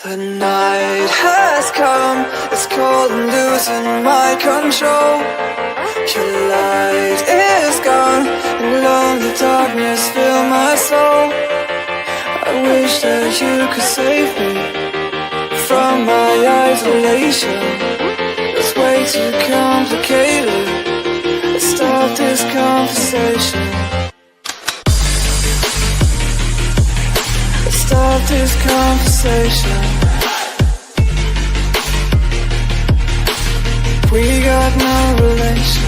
The night has come, it's cold and losing my control. Your light is gone, and lonely darkness fill my soul. I wish that you could save me from my isolation. It's way too complicated. Let's stop this conversation. Let's stop this conversation. We got no relation.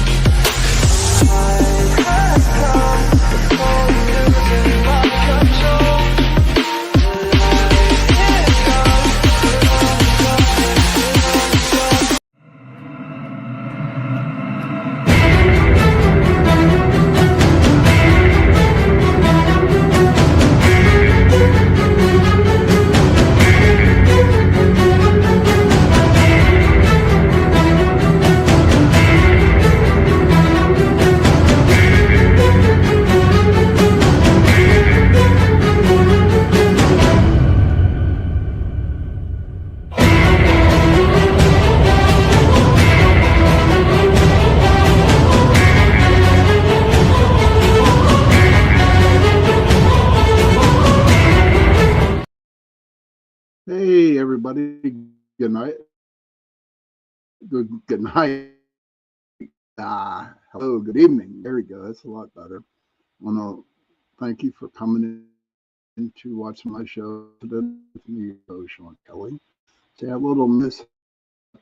Hey everybody, good night. Good night. Hello, good evening. There we go. That's a lot better. I want to thank you for coming in to watch my show today with me, Sean Kelly. See, a little miss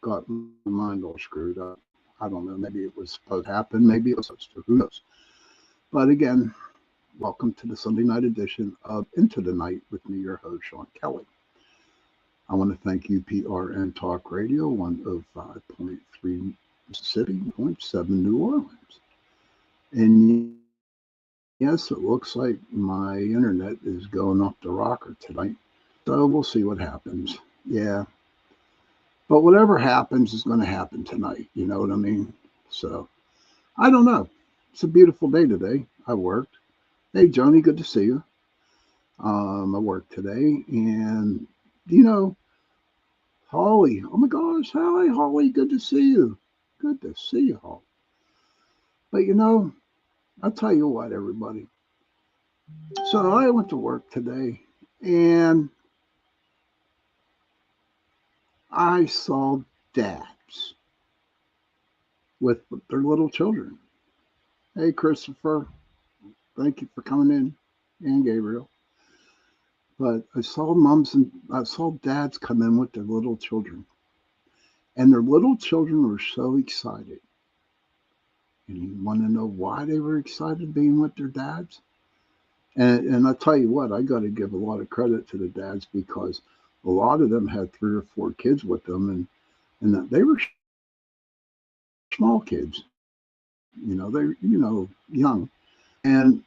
got my mind all screwed up. I don't know. Maybe it was supposed to happen. Maybe it was supposed to. Who knows? But again, welcome to the Sunday night edition of Into the Night with me, your host, Sean Kelly. I want to thank UPRN Talk Radio, 105.3 Mississippi, 0.7 New Orleans. And yes, it looks like my internet is going off the rocker tonight. So we'll see what happens. Yeah. But whatever happens is going to happen tonight. You know what I mean? So I don't know. It's a beautiful day today. I worked. Hey, Joni, good to see you. I worked today, and you know, Holly, oh my gosh, hi, Holly, good to see you. Good to see you, Holly. But you know, I'll tell you what, everybody. So I went to work today, and I saw dads with their little children. Hey, Christopher, thank you for coming in, and Gabriel. But I saw moms and I saw dads come in with their little children. And their little children were so excited. And you want to know why they were excited being with their dads? And I'll tell you what, I got to give a lot of credit to the dads because a lot of them had 3 or 4 kids with them. And they were small kids. They're, young. And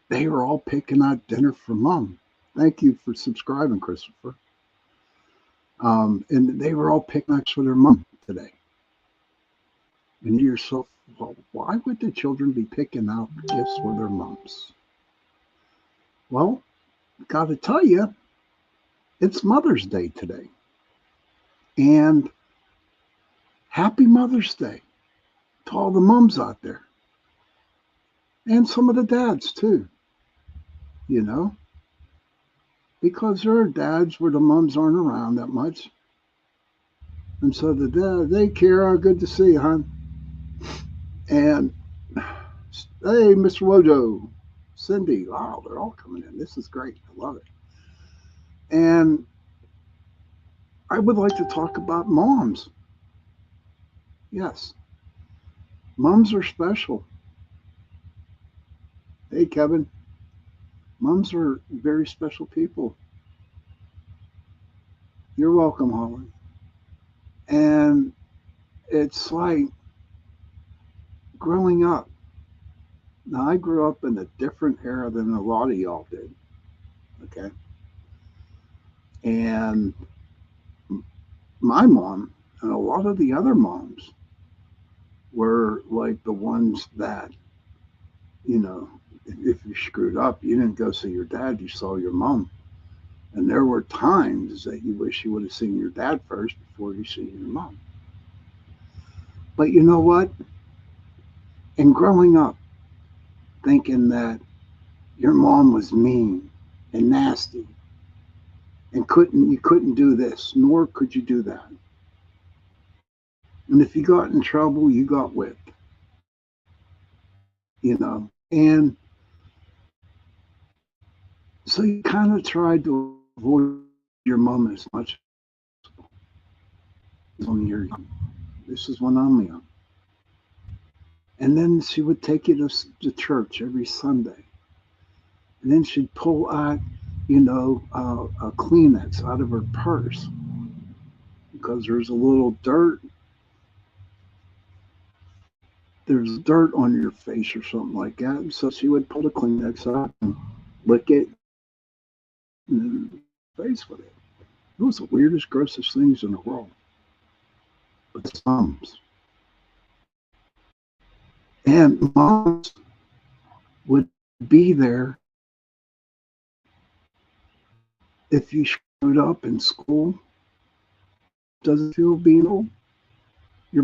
they were all picking out dinner for mom. Thank you for subscribing, Christopher. And they were all picnics for their mom today. And you're so, well, why would the children be picking out gifts for their moms? Well, got to tell you, it's Mother's Day today. And happy Mother's Day to all the moms out there. And some of the dads too, because there are dads where the moms aren't around that much. And so the dad, hey, Kara, good to see you, hon. And hey, Mr. Wojo, Cindy, wow, they're all coming in. This is great. I love it. And I would like to talk about moms. Yes, moms are special. Hey, Kevin, moms are very special people. You're welcome, Holly. And it's like growing up. Now, I grew up in a different era than a lot of y'all did. Okay. And my mom and a lot of the other moms were like the ones that, if you screwed up, you didn't go see your dad, you saw your mom. And there were times that you wish you would have seen your dad first before you seen your mom. But you know what? In growing up, thinking that your mom was mean and nasty and you couldn't do this, nor could you do that. And if you got in trouble, you got whipped, And so you kind of tried to avoid your mom as much as when you're young. This is when I'm young. And then she would take you to church every Sunday. And then she'd pull out, a Kleenex out of her purse because there's dirt on your face or something like that. And so she would pull the Kleenex out and lick it and then face with it. It was the weirdest, grossest things in the world. But thumbs. And moms would be there if you showed up in school. Does it feel being old? Your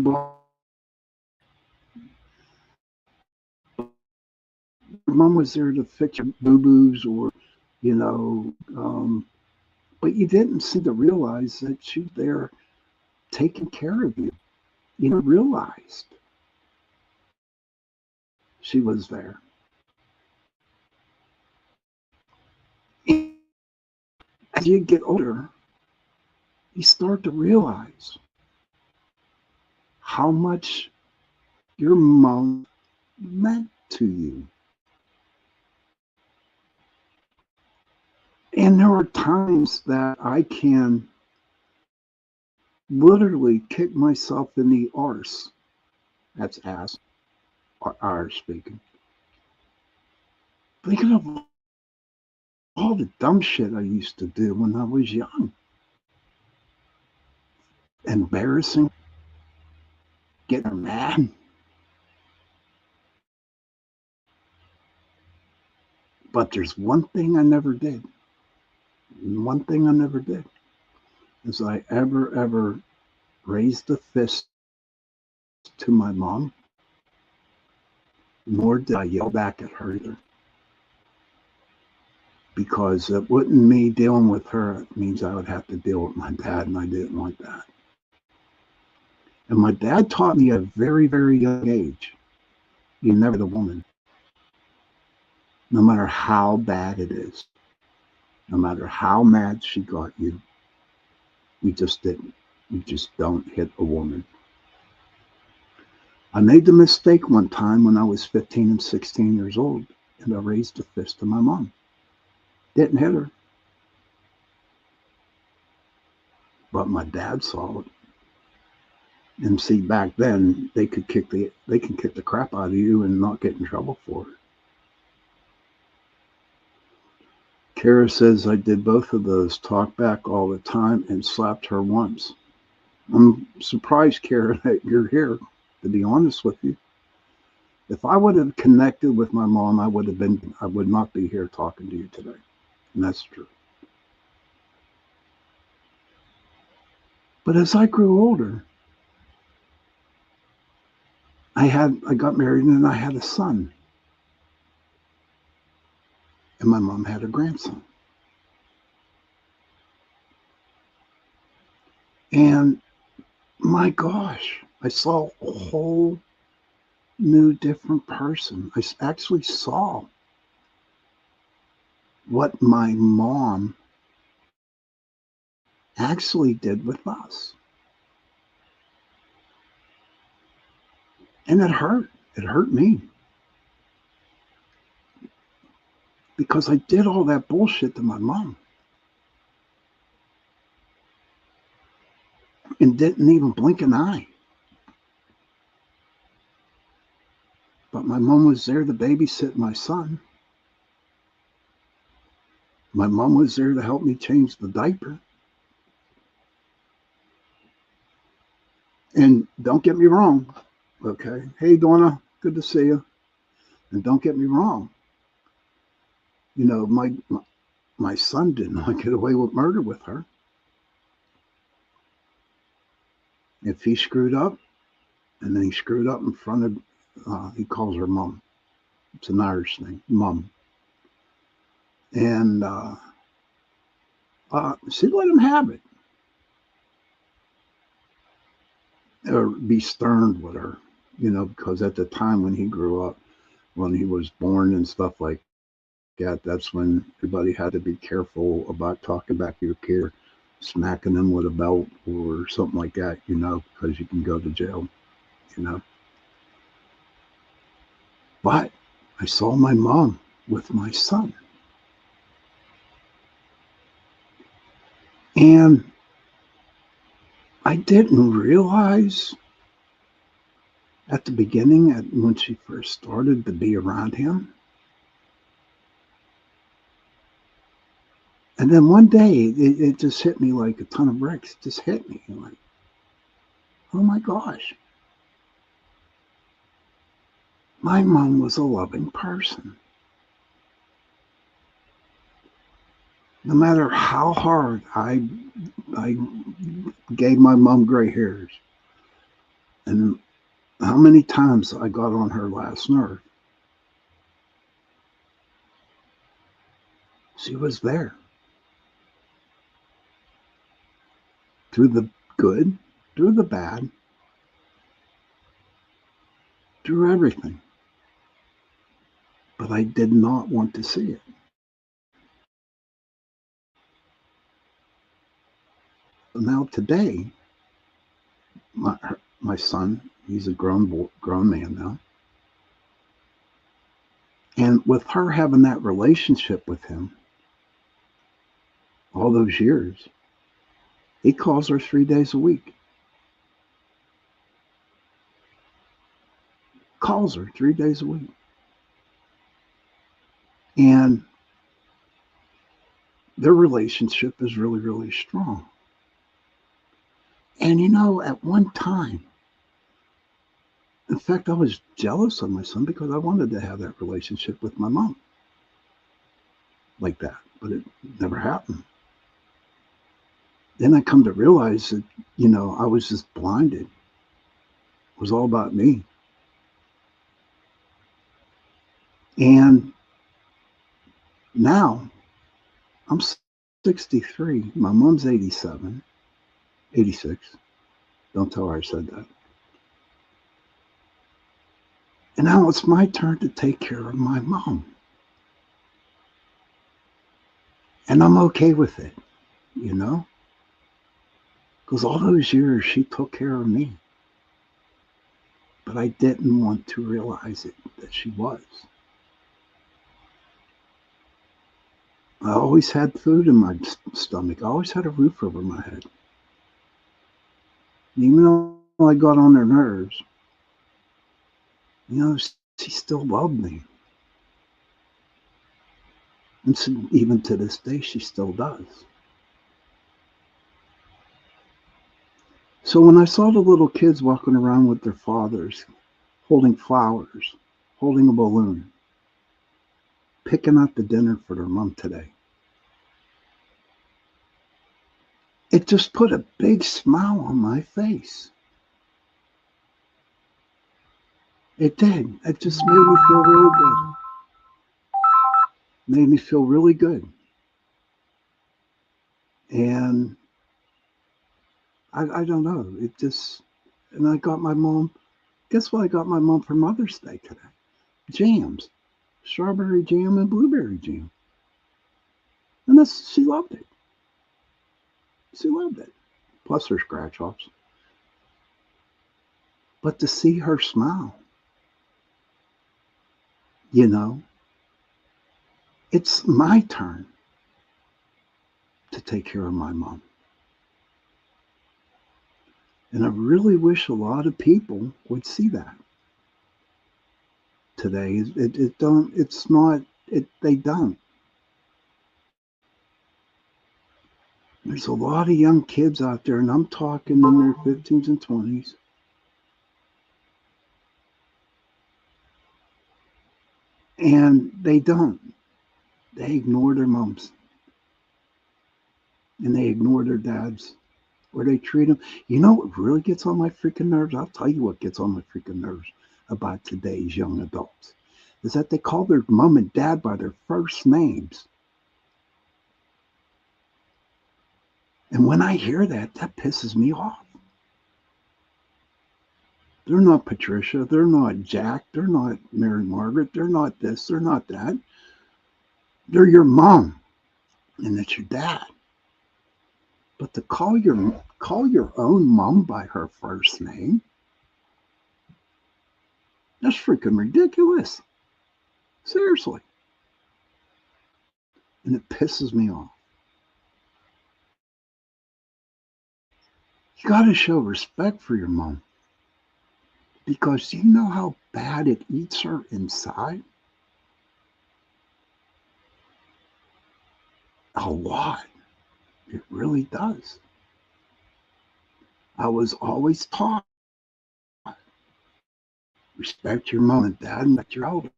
mom was there to fix your boo-boos or, but you didn't seem to realize that she was there taking care of you. You never realized she was there. As you get older, you start to realize how much your mom meant to you. And there are times that I can literally kick myself in the arse. That's ass, or arse speaking. Thinking of all the dumb shit I used to do when I was young. Embarrassing. Getting mad. But there's one thing I never did. One thing I never did is I ever raised a fist to my mom, nor did I yell back at her either. Because it wouldn't me dealing with her, it means I would have to deal with my dad, and I didn't want that. And my dad taught me at a very, very young age, you never the woman, no matter how bad it is, no matter how mad she got you, we just didn't. You just don't hit a woman. I made the mistake one time when I was 15 and 16 years old, and I raised a fist to my mom. Didn't hit her. But my dad saw it. And see, back then they can kick the crap out of you and not get in trouble for it. Kara says I did both of those, talk back all the time and slapped her once. I'm surprised, Kara, that you're here, to be honest with you. If I would have connected with my mom, I would not be here talking to you today. And that's true. But as I grew older, I got married and I had a son. And my mom had a grandson. And my gosh, I saw a whole new different person. I actually saw what my mom actually did with us. And it hurt. It hurt me. Because I did all that bullshit to my mom. And didn't even blink an eye. But my mom was there to babysit my son. My mom was there to help me change the diaper. And don't get me wrong, okay? Hey, Donna, good to see you. And don't get me wrong. You know, my son didn't want to get away with murder with her. If he screwed up, and then he screwed up in front of, he calls her mom. It's an Irish thing, mom. And she'd let him have it. Or be stern with her, because at the time when he grew up, when he was born and stuff like that, that's when everybody had to be careful about talking back to your kid, smacking them with a belt or something like that, because you can go to jail, you know. But I saw my mom with my son. And I didn't realize at the beginning, when she first started to be around him. And then one day, it just hit me like a ton of bricks. It just hit me. Like, oh my gosh. My mom was a loving person. No matter how hard I gave my mom gray hairs and how many times I got on her last nerve, she was there. Through the good, through the bad, through everything. But I did not want to see it. Now today, my son, he's a grown man now. And with her having that relationship with him all those years, he calls her 3 days a week. Calls her 3 days a week. And their relationship is really, really strong. And at one time, in fact, I was jealous of my son because I wanted to have that relationship with my mom like that, but it never happened. Then I come to realize that, I was just blinded. It was all about me. And now I'm 63. My mom's 87, 86. Don't tell her I said that. And now it's my turn to take care of my mom. And I'm okay with it, because all those years she took care of me. But I didn't want to realize it, that she was. I always had food in my stomach. I always had a roof over my head. Even though I got on her nerves, she still loved me. And so even to this day, she still does. So when I saw the little kids walking around with their fathers, holding flowers, holding a balloon, picking out the dinner for their mom today, it just put a big smile on my face. It did. It just made me feel really good. Made me feel really good. And I don't know. It just, and I got my mom, guess what I got my mom for Mother's Day today? Jams. Strawberry jam and blueberry jam. And she loved it. She loved it. Plus her scratch offs. But to see her smile, it's my turn to take care of my mom. And I really wish a lot of people would see that today. They don't. There's a lot of young kids out there, and I'm talking in their 15s and 20s. And they don't. They ignore their moms. and they ignore their dads or they treat them. You know what really gets on my freaking nerves? I'll tell you what gets on my freaking nerves about today's young adults is that they call their mom and dad by their first names. And when I hear that, that pisses me off. They're not Patricia. They're not Jack. They're not Mary Margaret. They're not this. They're not that. They're your mom, and it's your dad. But to call your own mom by her first name, that's freaking ridiculous. Seriously. And it pisses me off. You got to show respect for your mom. Because do you know how bad it eats her inside? A lot. It really does. I was always taught respect your mom and dad and respect your elder.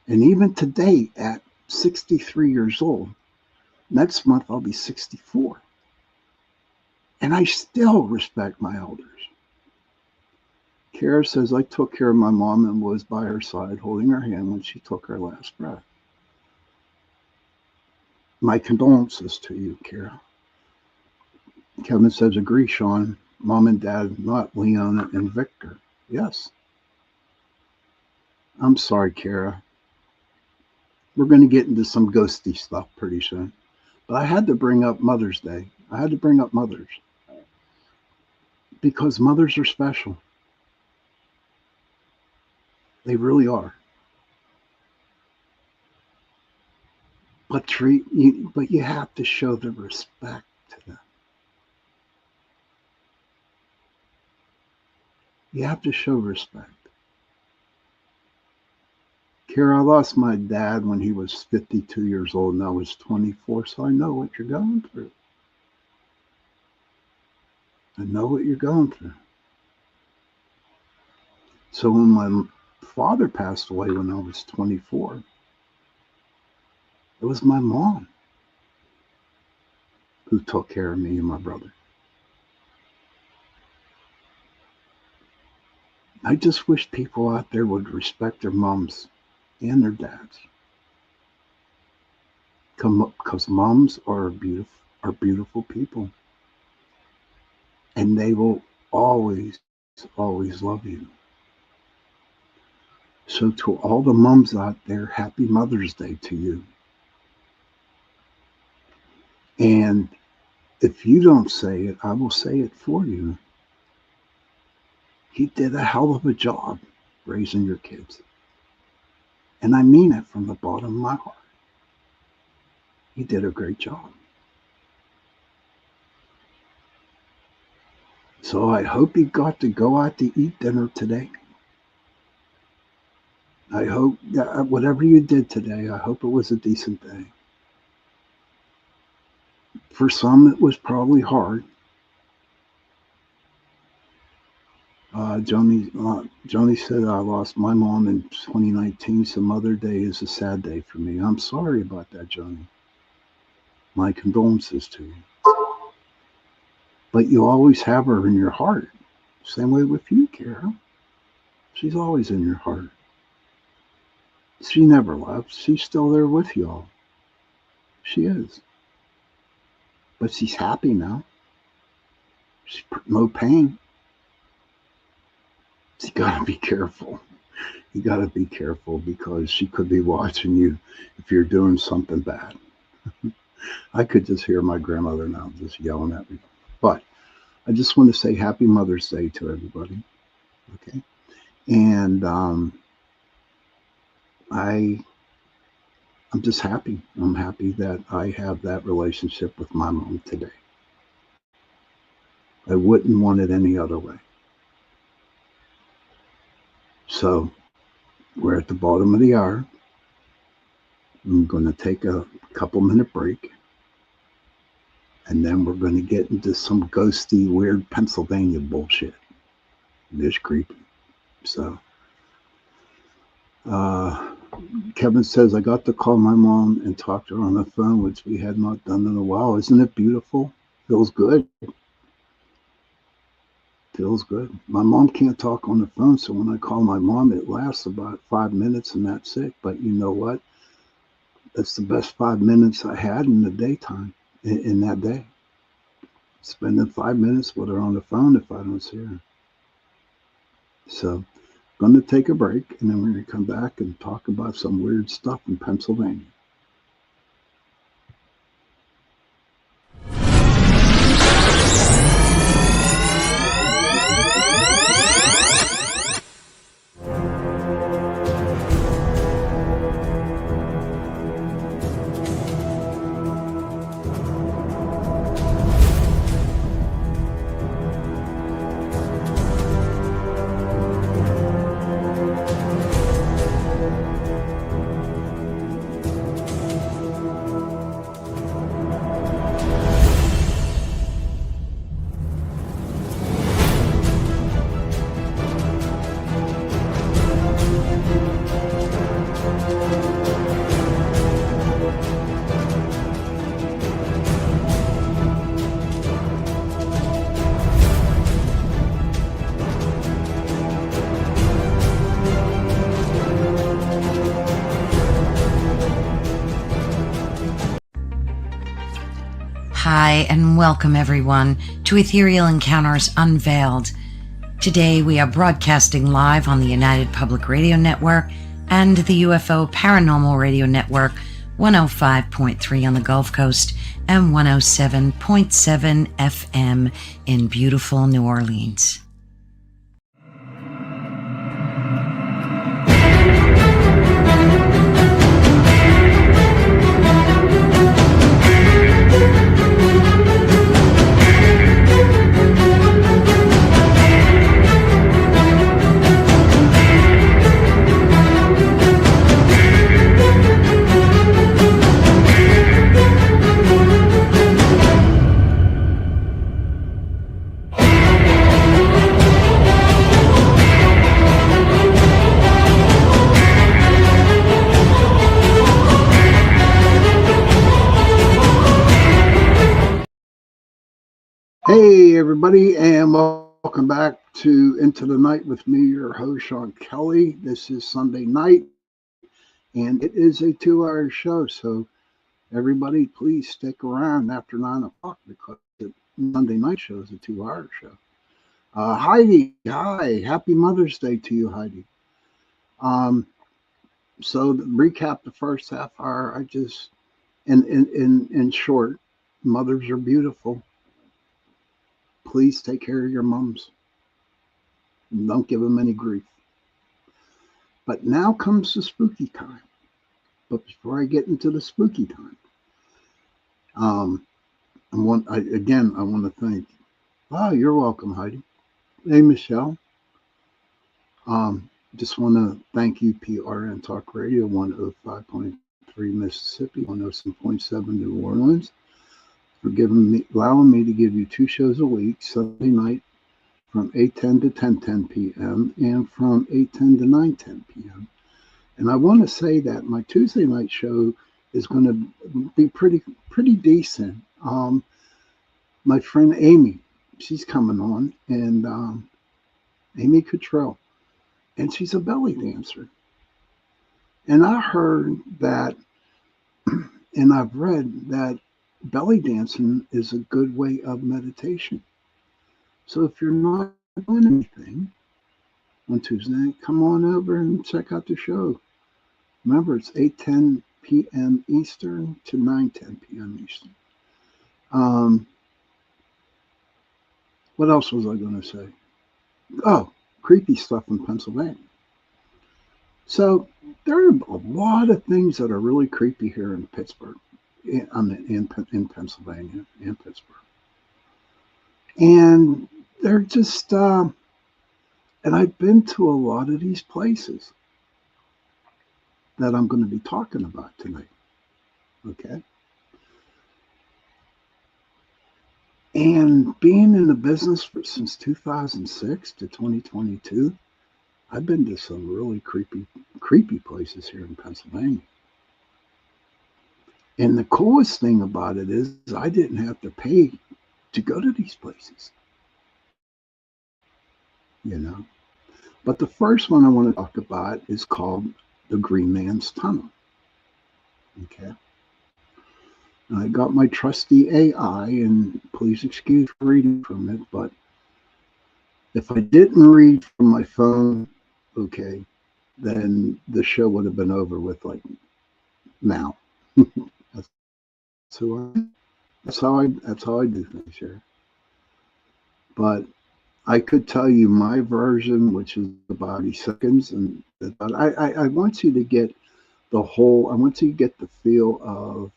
And even today, at 63 years old, next month I'll be 64. And I still respect my elders. Kara says, I took care of my mom and was by her side, holding her hand when she took her last breath. My condolences to you, Kara. Kevin says, agree, Sean. Mom and dad, not Leona and Victor. Yes. I'm sorry, Kara. We're going to get into some ghosty stuff pretty soon. But I had to bring up Mother's Day. I had to bring up mothers. Because mothers are special. They really are. But you have to show the respect to them. You have to show respect. Kara, I lost my dad when he was 52 years old and I was 24, so I know what you're going through. I know what you're going through. So when my father passed away when I was 24, it was my mom who took care of me and my brother. I just wish people out there would respect their moms and their dads. Because moms are beautiful people. And they will always, always love you. So to all the moms out there, happy Mother's Day to you. And if you don't say it, I will say it for you. He did a hell of a job raising your kids. And I mean it from the bottom of my heart. He did a great job. So I hope you got to go out to eat dinner today. I hope that whatever you did today, I hope it was a decent day. For some, it was probably hard. Joni said, I lost my mom in 2019, so Mother Day is a sad day for me. I'm sorry about that, Joni. My condolences to you. But you always have her in your heart. Same way with you, Kara. She's always in your heart. She never left. She's still there with y'all. She is. But she's happy now. She's no pain. You gotta be careful. You gotta be careful because she could be watching you if you're doing something bad. I could just hear my grandmother now just yelling at me. But I just want to say happy Mother's Day to everybody. Okay. And I'm just happy. I'm happy that I have that relationship with my mom today. I wouldn't want it any other way. So we're at the bottom of the hour. I'm going to take a couple-minute break. And then we're going to get into some ghosty, weird Pennsylvania bullshit. It's creepy. So, Kevin says, I got to call my mom and talk to her on the phone, which we had not done in a while. Isn't it beautiful? Feels good. Feels good. My mom can't talk on the phone, so when I call my mom, it lasts about 5 minutes and that's it. But you know what? That's the best 5 minutes I had in the daytime, in that day. Spending 5 minutes with her on the phone if I don't see her. So, going to take a break, and then we're going to come back and talk about some weird stuff in Pennsylvania. Hi, and welcome everyone to Ethereal Encounters Unveiled. Today we are broadcasting live on the United Public Radio Network and the UFO Paranormal Radio Network, 105.3 on the Gulf Coast and 107.7 FM in beautiful New Orleans. Hey, everybody, and welcome back to Into the Night with me, your host, Sean Kelly. This is Sunday night, and it is a 2-hour show, so everybody, please stick around after 9 o'clock because the Monday night show is a 2-hour show. Heidi, hi. Happy Mother's Day to you, Heidi. So to recap the first half hour, I just, in short, mothers are beautiful. Please take care of your moms. Don't give them any grief. But now comes the spooky time. But before I get into the spooky time, I want to thank. Oh, you're welcome, Heidi. Hey, Michelle. Just want to thank you, PRN Talk Radio, 105.3 Mississippi, 107.7 New Orleans, for allowing me to give you 2 shows a week, Sunday night from 8:10 to 10:10 p.m. and from 8:10 to 9:10 p.m. And I want to say that my Tuesday night show is going to be pretty decent. My friend Amy, she's coming on, and Amy Cottrell, and she's a belly dancer. And I heard that, and I've read that belly dancing is a good way of meditation. So if you're not doing anything on Tuesday, come on over and check out the show. Remember, it's 8:10 p.m. Eastern to 9:10 p.m. Eastern. What else was I going to say? Oh, creepy stuff in Pennsylvania. So there are a lot of things that are really creepy here in Pittsburgh. In Pennsylvania and Pittsburgh. And they're just, and I've been to a lot of these places that I'm going to be talking about tonight. Okay. And being in the business since 2006 to 2022, I've been to some really creepy places here in Pennsylvania. And the coolest thing about it is I didn't have to pay to go to these places, you know. But the first one I want to talk about is called the Green Man's Tunnel. Okay. And I got my trusty AI, and please excuse reading from it, but if I didn't read from my phone, okay, then the show would have been over with like now. that's who I, that's how I do things here. But I could tell you my version, which is about 30 seconds, and I want you to get I want you to get the feel of.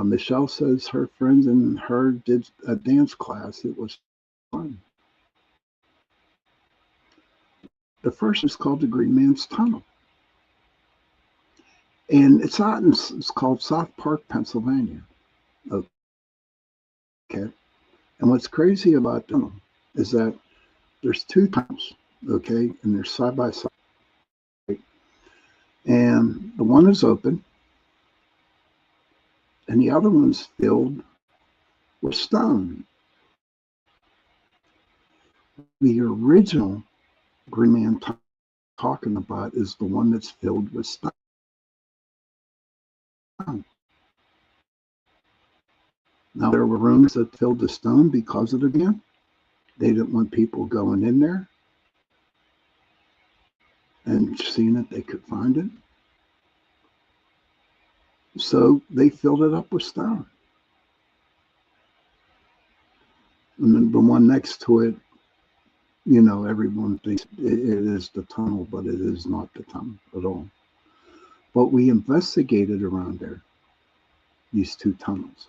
Michelle says her friends and her did a dance class. It was fun. The first is called the Green Man's Tunnel, and it's called South Park, Pennsylvania. Okay, and what's crazy about them is that there's two tunnels, okay, and they're side by side, and the one is open, and the other one's filled with stone. The original Green Man talking about is the one that's filled with stone. Now, there were rooms that filled with stone because of the dam. They didn't want people going in there and seeing if they could find it. So they filled it up with stone. And then the one next to it, you know, everyone thinks it is the tunnel, but it is not the tunnel at all. But we investigated around there, these two tunnels.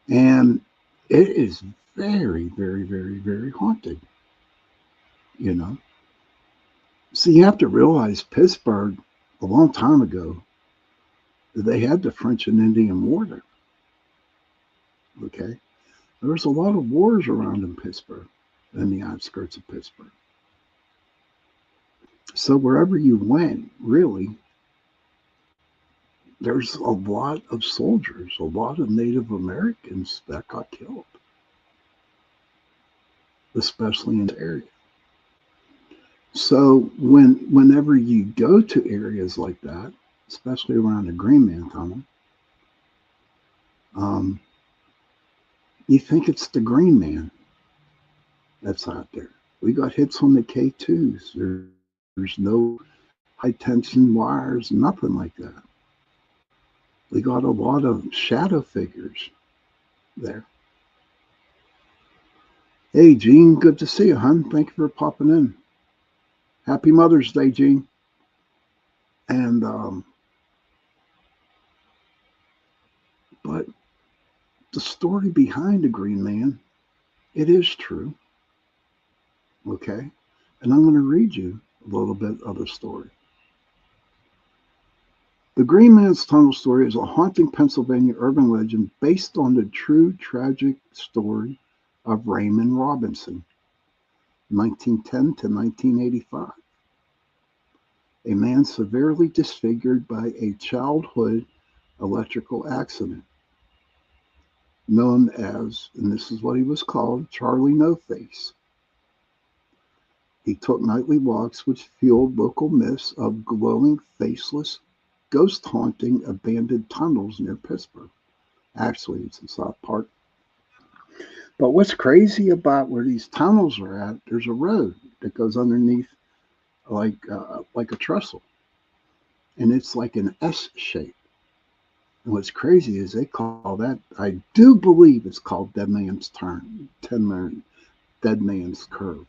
And it is very, very, very, very haunted, you know. So you have to realize Pittsburgh, a long time ago, they had the French and Indian War there. Okay. There was a lot of wars around in Pittsburgh and the outskirts of Pittsburgh. So wherever you went, really, there's a lot of soldiers, a lot of Native Americans that got killed, especially in the area. So whenever you go to areas like that, especially around the Green Man Tunnel, you think it's the Green Man that's out there. We got hits on the K2s. There's no high tension wires, nothing like that. We got a lot of shadow figures there. Hey, Gene, good to see you, hon. Thank you for popping in. Happy Mother's Day, Gene. And, but the story behind the Green Man, it is true. Okay. And I'm going to read you a little bit of the story. The Green Man's Tunnel story is a haunting Pennsylvania urban legend based on the true tragic story of Raymond Robinson, 1910 to 1985. A man severely disfigured by a childhood electrical accident, known as, and this is what he was called, Charlie No Face. He took nightly walks which fueled local myths of glowing, faceless, ghost haunting abandoned tunnels near Pittsburgh. Actually, it's in South Park. But what's crazy about where these tunnels are at, there's a road that goes underneath like a trestle. And it's like an S shape. And what's crazy is they call that, I do believe it's called Dead Man's Turn, Dead Man's Curve.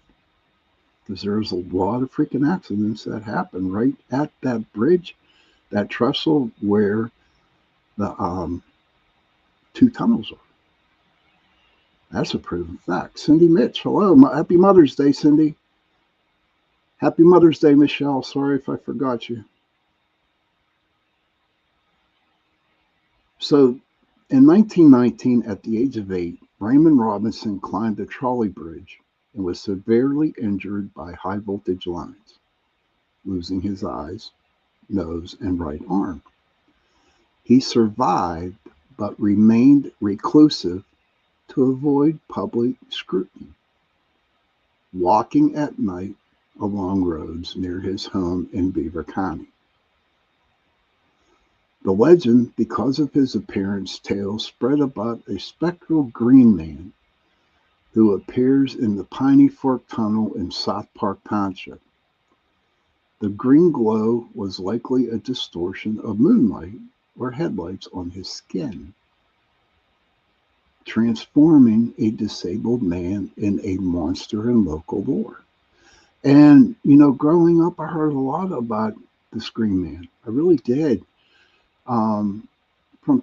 Because there's a lot of freaking accidents that happen right at that bridge, that trestle where the two tunnels are. That's a proven fact. Cindy Mitch, hello. Happy Mother's Day, Cindy. Happy Mother's Day, Michelle. Sorry if I forgot you. So in 1919, at the age of 8, Raymond Robinson climbed the trolley bridge and was severely injured by high voltage lines, losing his eyes, nose, and right arm. He survived but remained reclusive to avoid public scrutiny, walking at night along roads near his home in Beaver County. The legend, because of his appearance, tale spread about a spectral green man who appears in the Piney Fork Tunnel in South Park Township. The green glow was likely a distortion of moonlight or headlights on his skin, transforming a disabled man in a monster in local lore. And, growing up, I heard a lot about this green man. I really did. From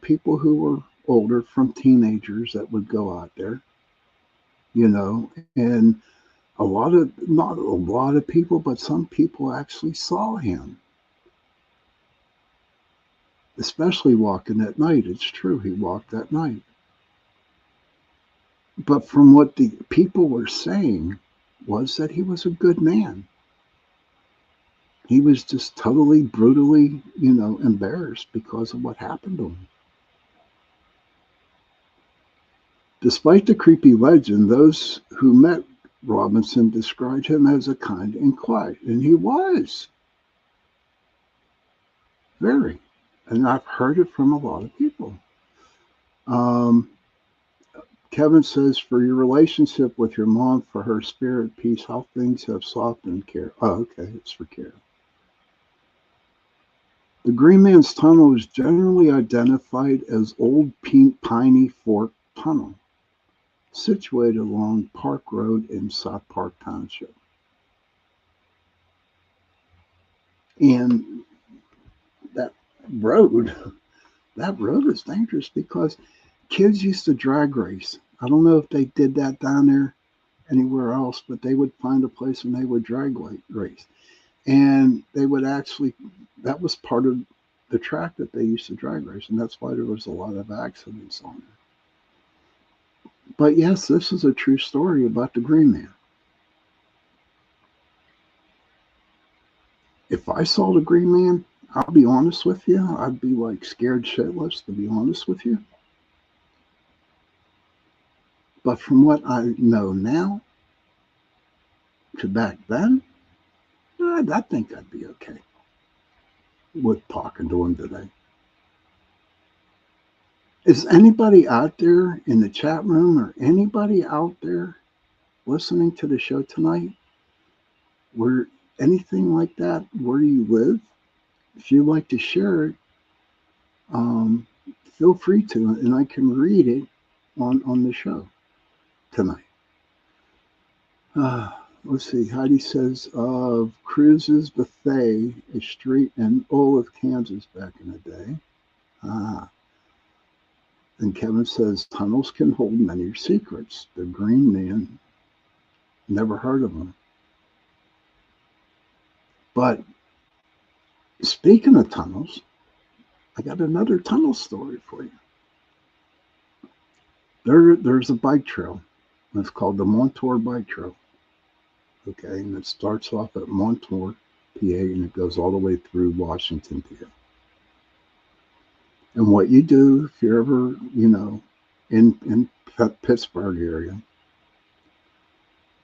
people who were older, from teenagers that would go out there, and not a lot of people, but some people actually saw him, especially walking at night. It's true, he walked at night. But from what the people were saying was that he was a good man. He was just totally, brutally, embarrassed because of what happened to him. Despite the creepy legend, those who met Robinson described him as a kind and quiet, and he was. Very. And I've heard it from a lot of people. Kevin says, for your relationship with your mom, for her spirit peace, how things have softened, Care. Oh, okay, it's for Care. The Green Man's Tunnel is generally identified as Old Piney Fork Tunnel, situated along Park Road in South Park Township. And that road is dangerous because kids used to drag race. I don't know if they did that down there anywhere else, but they would find a place and they would drag race. And they would that was part of the track that they used to drag race. And that's why there was a lot of accidents on there. But yes, this is a true story about the Green Man. If I saw the Green Man, I'll be honest with you, I'd be like scared shitless, to be honest with you. But from what I know now to back then, I think I'd be okay with talking to him today. Is anybody out there in the chat room or anybody out there listening to the show tonight where anything like that, where you live? If you'd like to share it, feel free to, and I can read it on the show tonight. Let's see. Heidi says of Cruz's Buffet, a street in Olive, Kansas back in the day. And Kevin says tunnels can hold many secrets. The Green Man, never heard of him. But speaking of tunnels, I got another tunnel story for you. There's a bike trail. It's called the Montour Bike Trail. Okay, and it starts off at Montour, PA, and it goes all the way through Washington, PA. And what you do, if you're ever, in Pittsburgh area,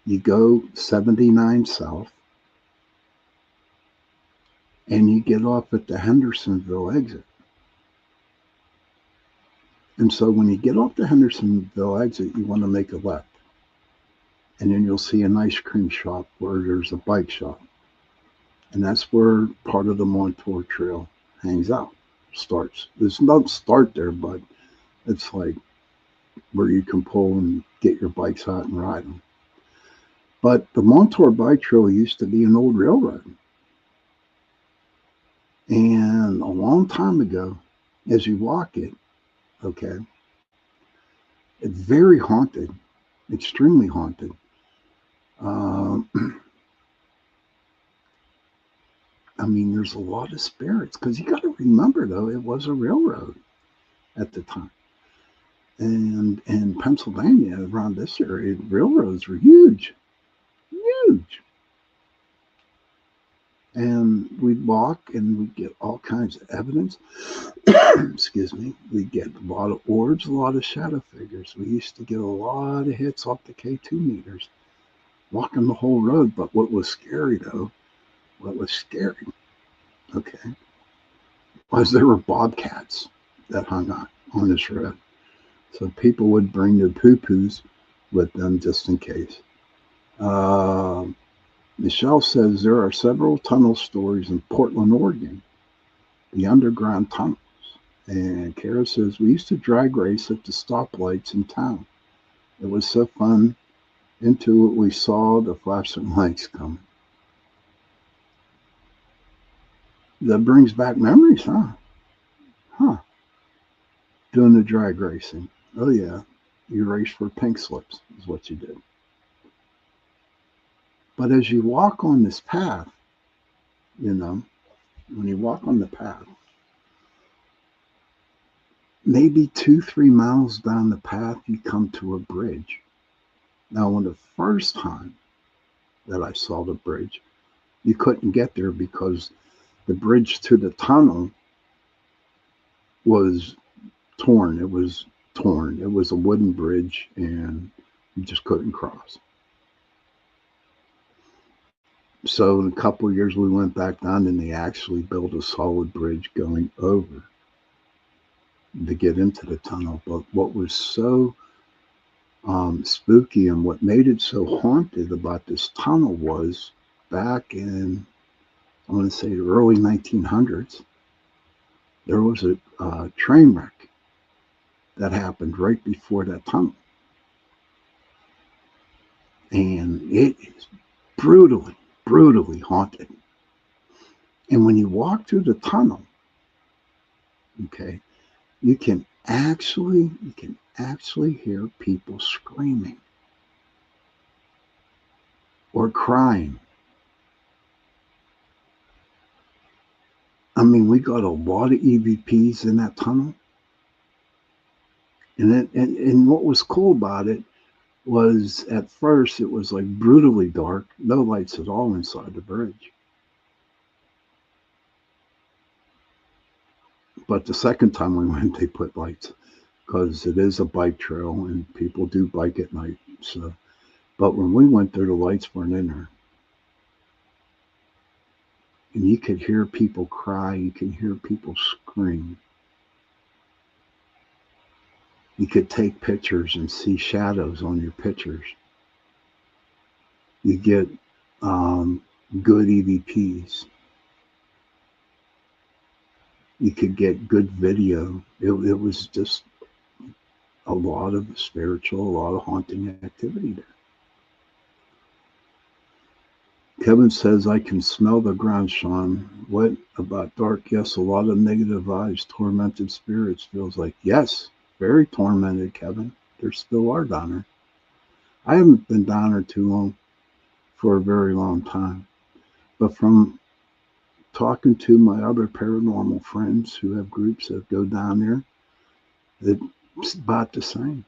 you go 79 south, and you get off at the Hendersonville exit. And so when you get off the Hendersonville exit, you want to make a left. And then you'll see an ice cream shop where there's a bike shop. And that's where part of the Montour Trail hangs out, starts. There's no start there, but it's like where you can pull and get your bikes out and ride them. But the Montour Bike Trail used to be an old railroad. And a long time ago, as you walk it, okay, it's very haunted, extremely haunted. I mean, there's a lot of spirits because you got to remember, though, it was a railroad at the time. And in Pennsylvania, around this area, railroads were huge. huge. And we'd walk and we'd get all kinds of evidence. Excuse me. We'd get a lot of orbs, a lot of shadow figures. We used to get a lot of hits off the K2 meters, walking the whole road. But what was scary, though, okay, was there were bobcats that hung out on this road. So people would bring their poo-poos with them just in case. Michelle says there are several tunnel stories in Portland, Oregon, the underground tunnels. And Kara says, we used to drag race at the stoplights in town. It was so fun. Into it, we saw the flashing lights coming. That brings back memories, huh? Doing the drag racing. Oh, yeah. You raced for pink slips is what you did. But as you walk on this path, when you walk on the path, maybe 2-3 miles down the path, you come to a bridge. Now, on the first time that I saw the bridge, you couldn't get there because the bridge to the tunnel was torn. It was a wooden bridge, and you just couldn't cross. So in a couple of years, we went back down, and they actually built a solid bridge going over to get into the tunnel. But what was so spooky and what made it so haunted about this tunnel was back in, I want to say, the early 1900s, there was a train wreck that happened right before that tunnel. And it is brutally haunted. And when you walk through the tunnel, okay, you can actually hear people screaming or crying. I mean, we got a lot of EVPs in that tunnel. And what was cool about it was, at first it was like brutally dark, no lights at all inside the bridge. But the second time we went, they put lights, because it is a bike trail and people do bike at night. So, but when we went there, the lights weren't in there. And you could hear people cry, you can hear people scream. You could take pictures and see shadows on your pictures. You get good EVPs. You could get good video. It was just a lot of spiritual, a lot of haunting activity there. Kevin says, I can smell the ground, Sean. What about dark? Yes, a lot of negative vibes, tormented spirits, feels like. Yes, very tormented, Kevin. There still are down there. I haven't been down there too long, for a very long time. But from talking to my other paranormal friends who have groups that go down there, it's about the same.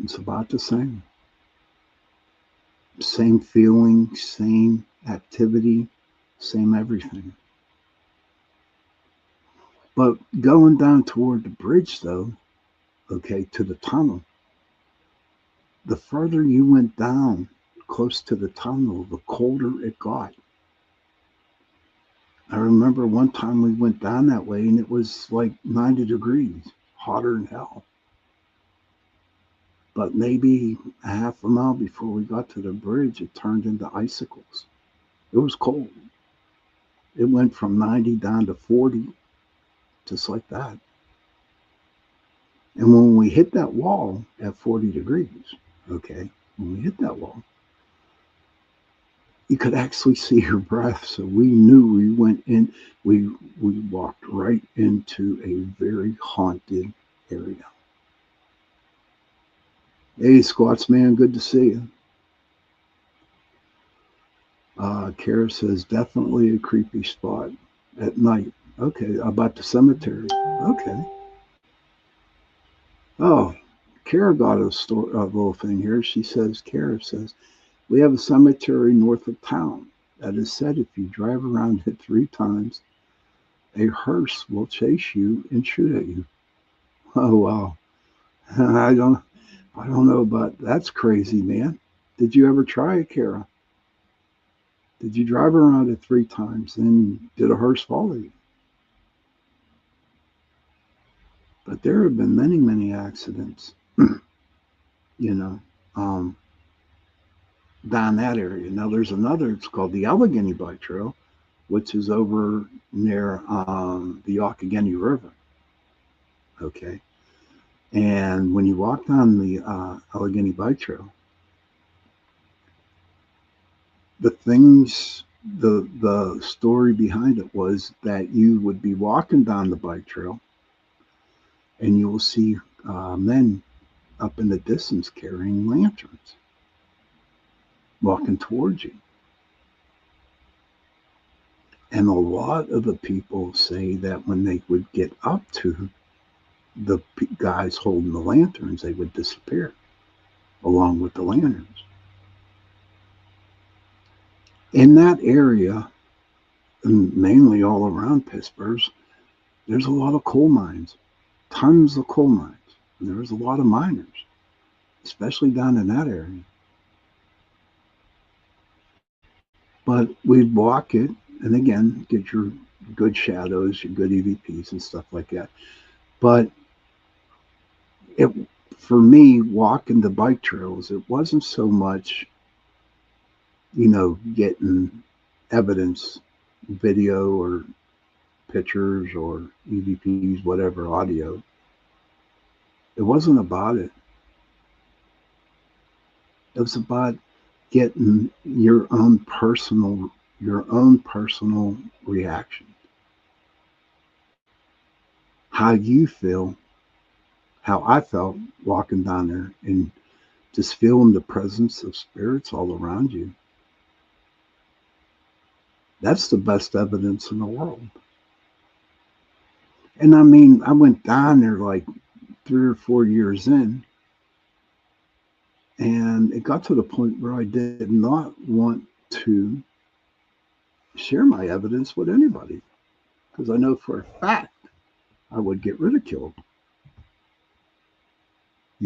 It's about the same. Same feeling, same activity, same everything. But going down toward the bridge, though, okay, to the tunnel, the further you went down close to the tunnel, the colder it got. I remember one time we went down that way and it was like 90 degrees, hotter than hell. But maybe a half a mile before we got to the bridge, it turned into icicles. It was cold. It went from 90 down to 40, just like that. And when we hit that wall at 40 degrees, okay, when we hit that wall, you could actually see your breath. So we knew we went in, we walked right into a very haunted area. Hey, Squats Man, good to see you. Kara says, definitely a creepy spot at night. Okay, about the cemetery. Okay. Oh, Kara got a little thing here. Kara says, We have a cemetery north of town that is said if you drive around it 3 times, a hearse will chase you and shoot at you. Oh wow. I don't I don't know, but that's crazy, man. Did you ever try it, Kara? Did you drive around it 3 times and did a hearse follow you? But there have been many, many accidents, you know, um, down that area. Now there's another, it's called the Allegheny Bike Trail, which is over near the Occoquan River. Okay. And when you walk down the Allegheny Bike Trail, the things, the story behind it was that you would be walking down the bike trail and you will see men up in the distance carrying lanterns walking towards you. And a lot of the people say that when they would get up to the guys holding the lanterns, they would disappear along with the lanterns. In that area, and mainly all around Pittsburgh, there's a lot of coal mines, tons of coal mines. And there's a lot of miners, especially down in that area. But we'd walk it, and again, get your good shadows, your good EVPs and stuff like that. But it, for me, walking the bike trails, it wasn't so much, getting evidence, video or pictures or EVPs, whatever, audio. It wasn't about it. It was about getting your own personal reaction. How you feel, how I felt walking down there and just feeling the presence of spirits all around you. That's the best evidence in the world. And I mean, I went down there like 3 or 4 years in, and it got to the point where I did not want to share my evidence with anybody because I know for a fact I would get ridiculed.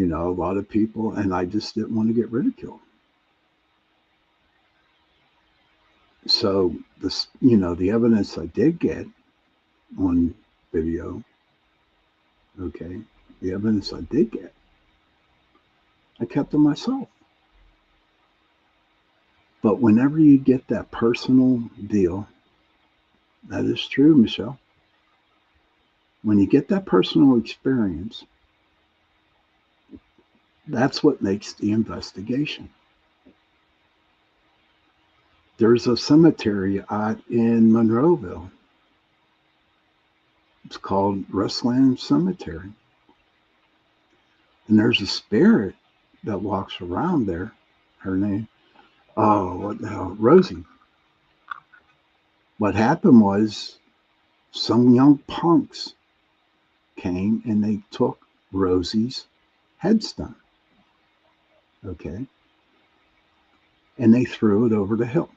A lot of people, and I just didn't want to get ridiculed. So the evidence I did get on video, okay, the evidence I did get, I kept to myself. But whenever you get that personal deal, that is true, Michelle. When you get that personal experience, that's what makes the investigation. There's a cemetery out in Monroeville. It's called Restland Cemetery. And there's a spirit that walks around there. Her name, what the hell, Rosie. What happened was some young punks came and they took Rosie's headstone. Okay. And they threw it over the hill.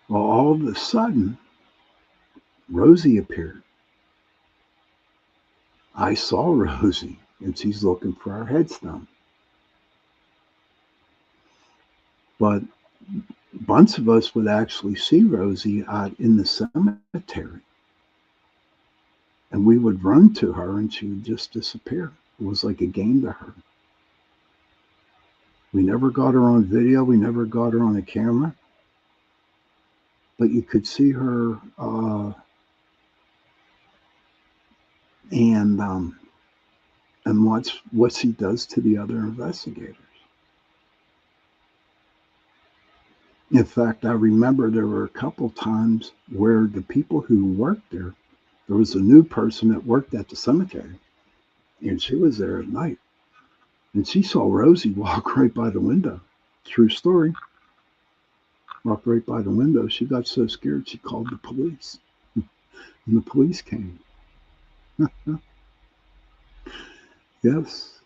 Well, all of a sudden, Rosie appeared. I saw Rosie, and she's looking for our headstone. But a bunch of us would actually see Rosie out in the cemetery. And we would run to her, and she would just disappear. It was like a game to her. We never got her on video. We never got her on a camera. But you could see her and watch what she does to the other investigators. In fact, I remember there were a couple times where the people who worked there was a new person that worked at the cemetery, and she was there at night. And she saw Rosie walk right by the window. True story. Walked right by the window. She got so scared she called the police. And the police came. Yes.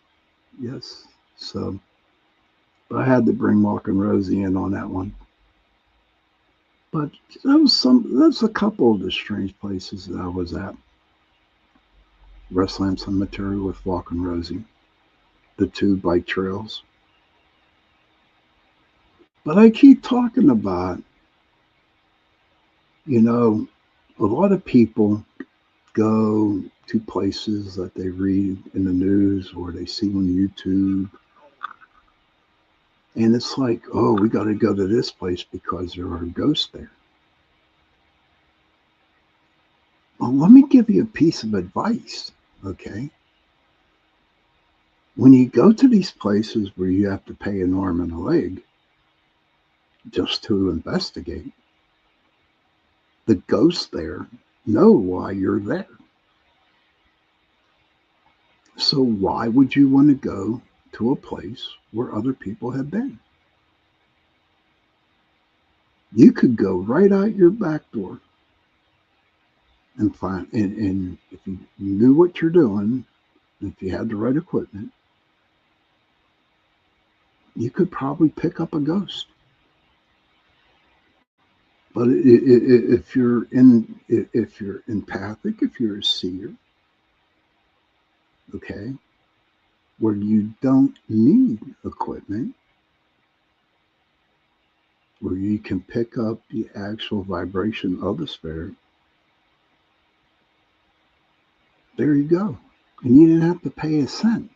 So But I had to bring Walking Rosie in on that one. But that's a couple of the strange places that I was at. Westland Cemetery with Walking Rosie, the 2 bike trails. But I keep talking about, a lot of people go to places that they read in the news or they see on YouTube. And it's like, oh, we got to go to this place because there are ghosts there. Well, let me give you a piece of advice, okay? When you go to these places where you have to pay an arm and a leg just to investigate, the ghosts there know why you're there. So why would you want to go to a place where other people have been? You could go right out your back door and find, and if you knew what you're doing, if you had the right equipment, you could probably pick up a ghost. But if you're empathic, if you're a seer, okay, where you don't need equipment, where you can pick up the actual vibration of the spirit, there you go. And you didn't have to pay a cent.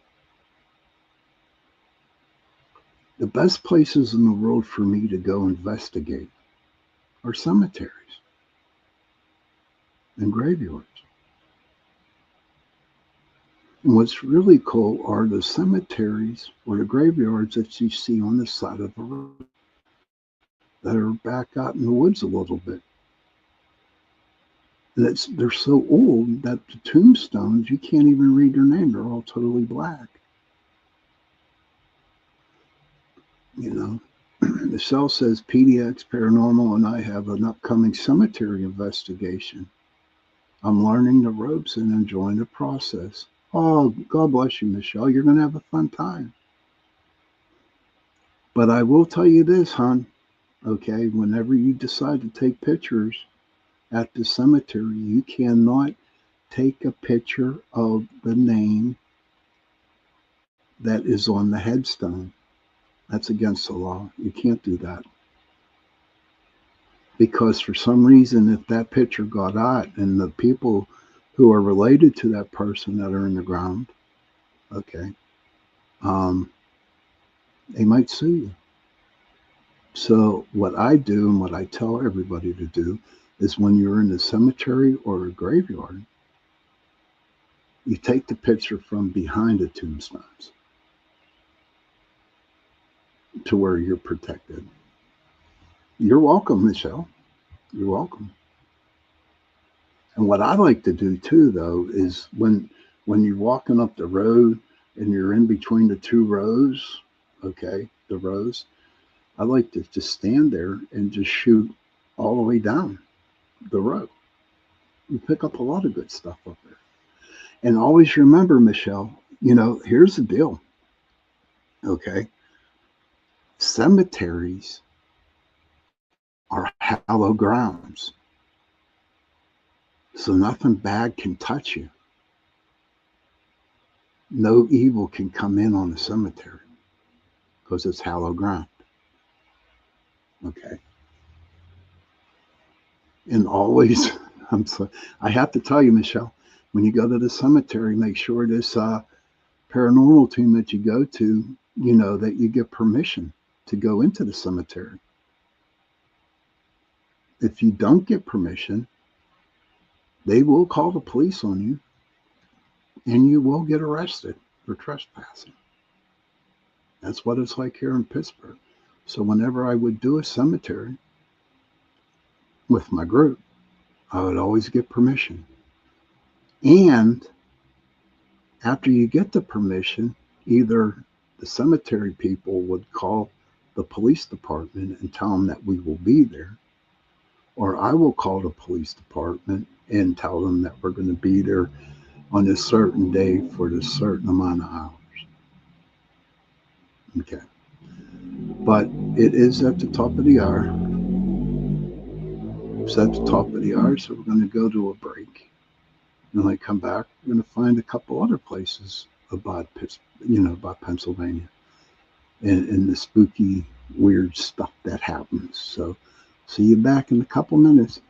The best places in the world for me to go investigate are cemeteries and graveyards. And what's really cool are the cemeteries or the graveyards that you see on the side of the road that are back out in the woods a little bit. And they're so old that the tombstones, you can't even read their name. They're all totally black. Michelle says PDX Paranormal and I have an upcoming cemetery investigation. I'm learning the ropes and enjoying the process. Oh, God bless you, Michelle. You're going to have a fun time. But I will tell you this, hon. Okay, whenever you decide to take pictures at the cemetery, you cannot take a picture of the name that is on the headstone. That's against the law. You can't do that. Because for some reason, if that picture got out and the people who are related to that person that are in the ground, okay, they might sue you. So what I do and what I tell everybody to do is when you're in a cemetery or a graveyard, you take the picture from behind the tombstones to where you're protected. You're welcome, Michelle. You're welcome. And what I like to do too, though, is when you're walking up the road and you're in between the 2 rows, okay, the rows, I like to just stand there and just shoot all the way down the road. You pick up a lot of good stuff up there. And always remember, Michelle, here's the deal, okay? Cemeteries are hallowed grounds. So nothing bad can touch you. No evil can come in on the cemetery because it's hallowed ground. Okay. And always, I have to tell you, Michelle, when you go to the cemetery, make sure this paranormal team that you go to, that you get permission to go into the cemetery. If you don't get permission, they will call the police on you and you will get arrested for trespassing. That's what it's like here in Pittsburgh. So whenever I would do a cemetery with my group, I would always get permission. And after you get the permission, either the cemetery people would call the police department and tell them that we will be there, or I will call the police department and tell them that we're going to be there on a certain day for a certain amount of hours. Okay. But it is at the top of the hour. It's at the top of the hour, so we're going to go to a break. And when I come back, we're going to find a couple other places about Pennsylvania and the spooky, weird stuff that happens. So see you back in a couple minutes.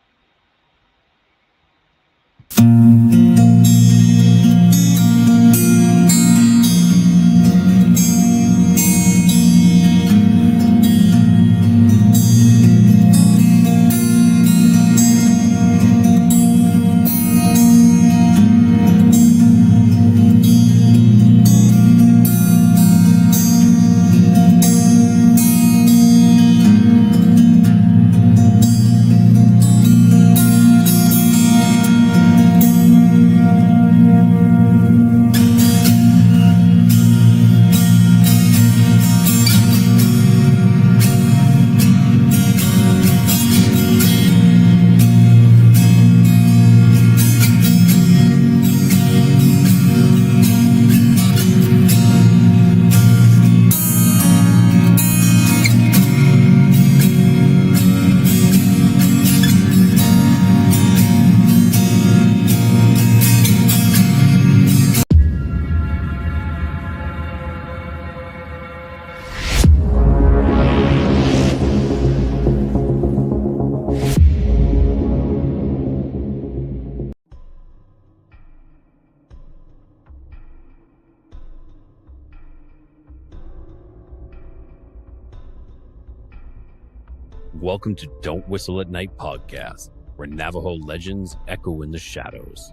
Welcome to Don't Whistle at Night podcast, where Navajo legends echo in the shadows.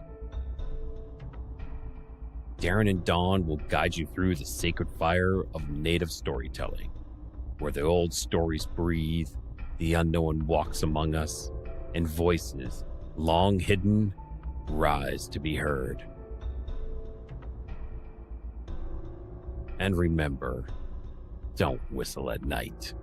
Darren and Dawn will guide you through the sacred fire of Native storytelling, where the old stories breathe, the unknown walks among us, and voices, long hidden, rise to be heard. And remember, don't whistle at night.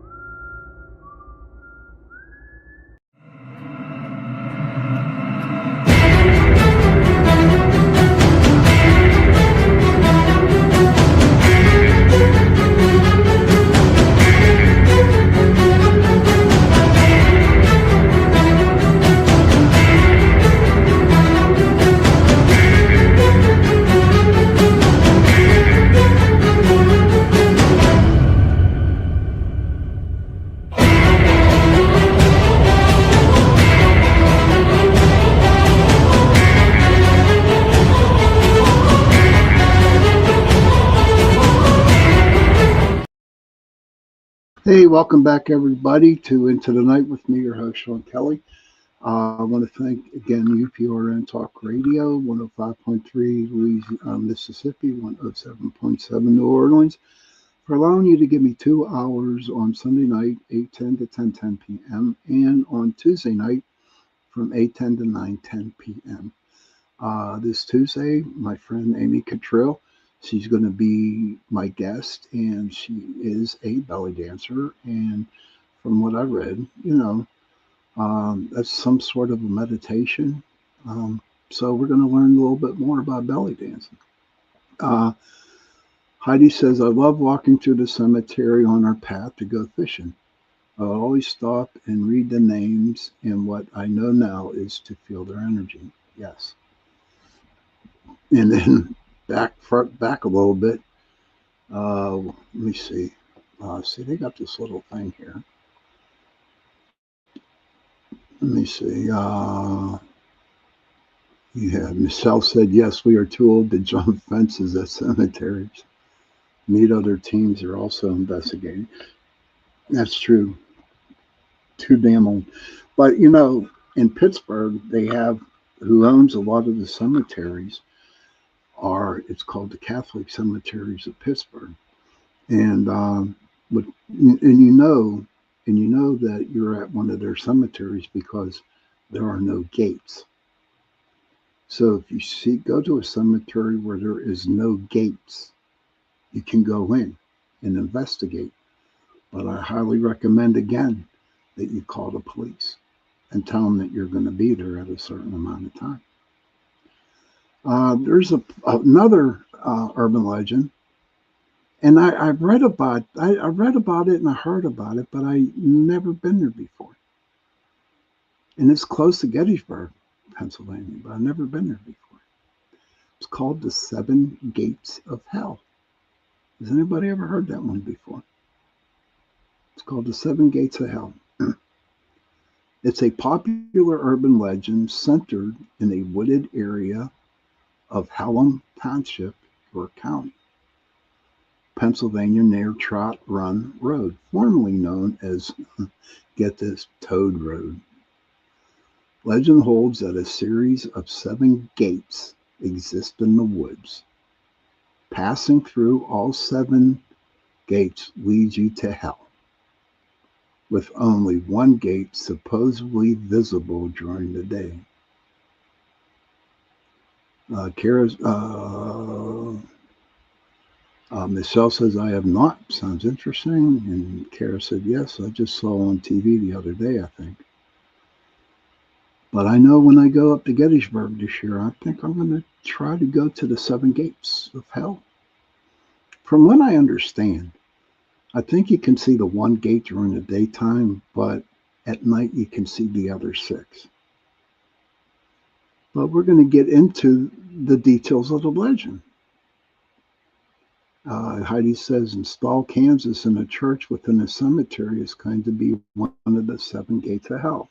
Hey, welcome back, everybody, to Into the Night with me, your host, Sean Kelly. I want to thank, again, UPRN Talk Radio, 105.3 Louisiana, Mississippi, 107.7 New Orleans, for allowing you to give me 2 hours on Sunday night, 8:10 to 10:10 p.m., and on Tuesday night from 8:10 to 9:10 p.m. This Tuesday, my friend Amy Cottrell, she's going to be my guest, and she is a belly dancer. And from what I read, that's some sort of a meditation. So we're going to learn a little bit more about belly dancing. Heidi says, I love walking through the cemetery on our path to go fishing. I'll always stop and read the names, and what I know now is to feel their energy. Yes. And then back a little bit. Let me see. See, they got this little thing here. Let me see. Michelle said, yes, we are too old to jump fences at cemeteries. Meet other teams are also investigating. That's true. Too damn old. But, in Pittsburgh, they have, who owns a lot of the cemeteries, it's called the Catholic Cemeteries of Pittsburgh. And you know that you're at one of their cemeteries because there are no gates. So if you go to a cemetery where there is no gates, you can go in and investigate. But I highly recommend, again, that you call the police and tell them that you're going to be there at a certain amount of time. There's another urban legend, And I read about I read about it and I heard about it, but I never been there before. And it's close to Gettysburg, Pennsylvania, but I've never been there before. It's called the Seven Gates of Hell. Has anybody ever heard that one before? It's called the Seven Gates of Hell. It's a popular urban legend centered in a wooded area of Hallam Township, York County, Pennsylvania, near Trout Run Road, formerly known as, get this, Toad Road. Legend holds that a series of 7 gates exist in the woods. Passing through all 7 gates leads you to hell, with only one gate supposedly visible during the day. Michelle says, I have not. Sounds interesting. And Kara said, yes, I just saw on TV the other day, I think. But I know when I go up to Gettysburg this year, I think I'm going to try to go to the 7 gates of hell. From what I understand, I think you can see the one gate during the daytime, but at night you can see the other 6. But we're going to get into the details of the legend. Heidi says, in Stall, Kansas, in a church within a cemetery is going to be one of the 7 gates of hell.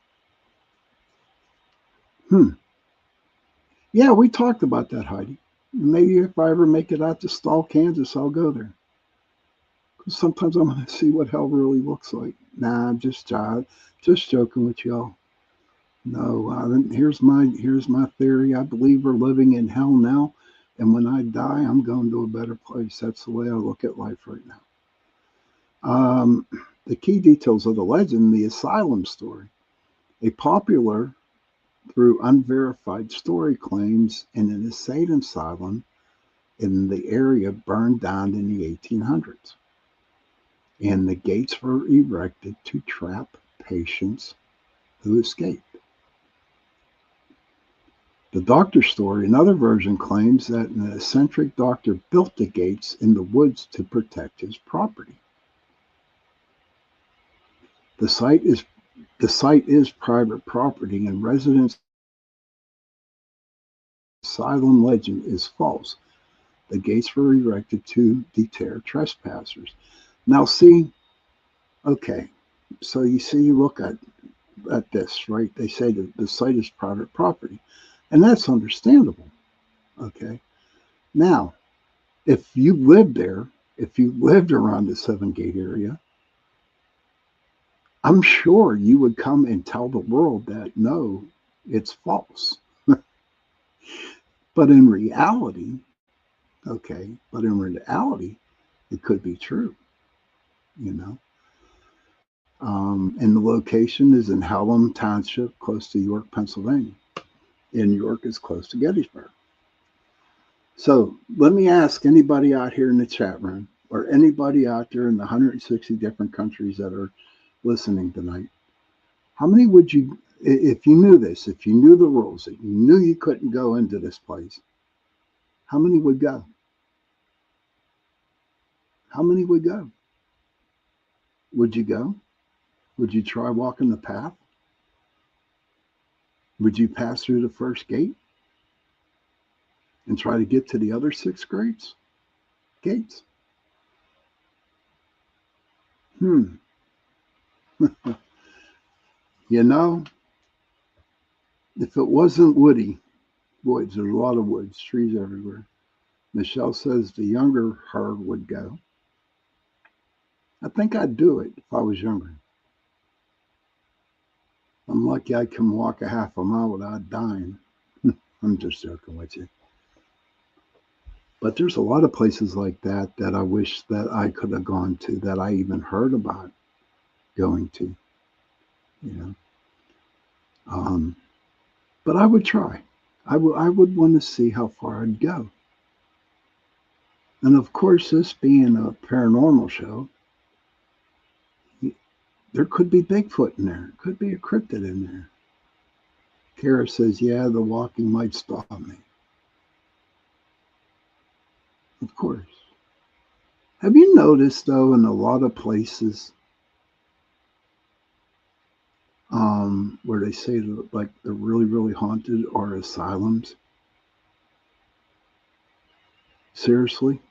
Yeah, we talked about that, Heidi. Maybe if I ever make it out to Stall, Kansas, I'll go there. Because sometimes I want to see what hell really looks like. Nah, I'm just joking with y'all. No, here's my theory. I believe we're living in hell now, and when I die, I'm going to a better place. That's the way I look at life right now. The key details of the legend: the asylum story, a popular through unverified story claims in an insane asylum in the area burned down in the 1800s, and the gates were erected to trap patients who escaped. The doctor story, another version, claims that an eccentric doctor built the gates in the woods to protect his property. The site is private property, and residents' asylum legend is false. The gates were erected to deter trespassers. Now, see, okay, so you look at this, right? They say that the site is private property, and that's understandable. Okay. Now, if you lived there, if you lived around the 7 gate area, I'm sure you would come and tell the world that no, it's false. But in reality, it could be true, you know. And the location is in Hallam Township, close to York, Pennsylvania. And York is close to Gettysburg. So let me ask anybody out here in the chat room, or anybody out there in the 160 different countries that are listening tonight, how many would you, if you knew this, if you knew the rules, that you knew you couldn't go into this place, how many would go? How many would go? Would you go? Would you try walking the path? Would you pass through the first gate and try to get to the other 6 gates? You know, if it wasn't woods, there's a lot of woods, trees everywhere. Michelle says the younger her would go. I think I'd do it if I was younger. I'm lucky I can walk a half a mile without dying. I'm just joking with you. But there's a lot of places like that I wish that I could have gone to, that I even heard about going to, you know. But I would try. I would want to see how far I'd go. And of course, this being a paranormal show, there could be Bigfoot in there. Could be a cryptid in there. Kara says, yeah, the walking might stop me. Of course. Have you noticed, though, in a lot of places where they say that, like, they're really, really haunted are asylums? Seriously?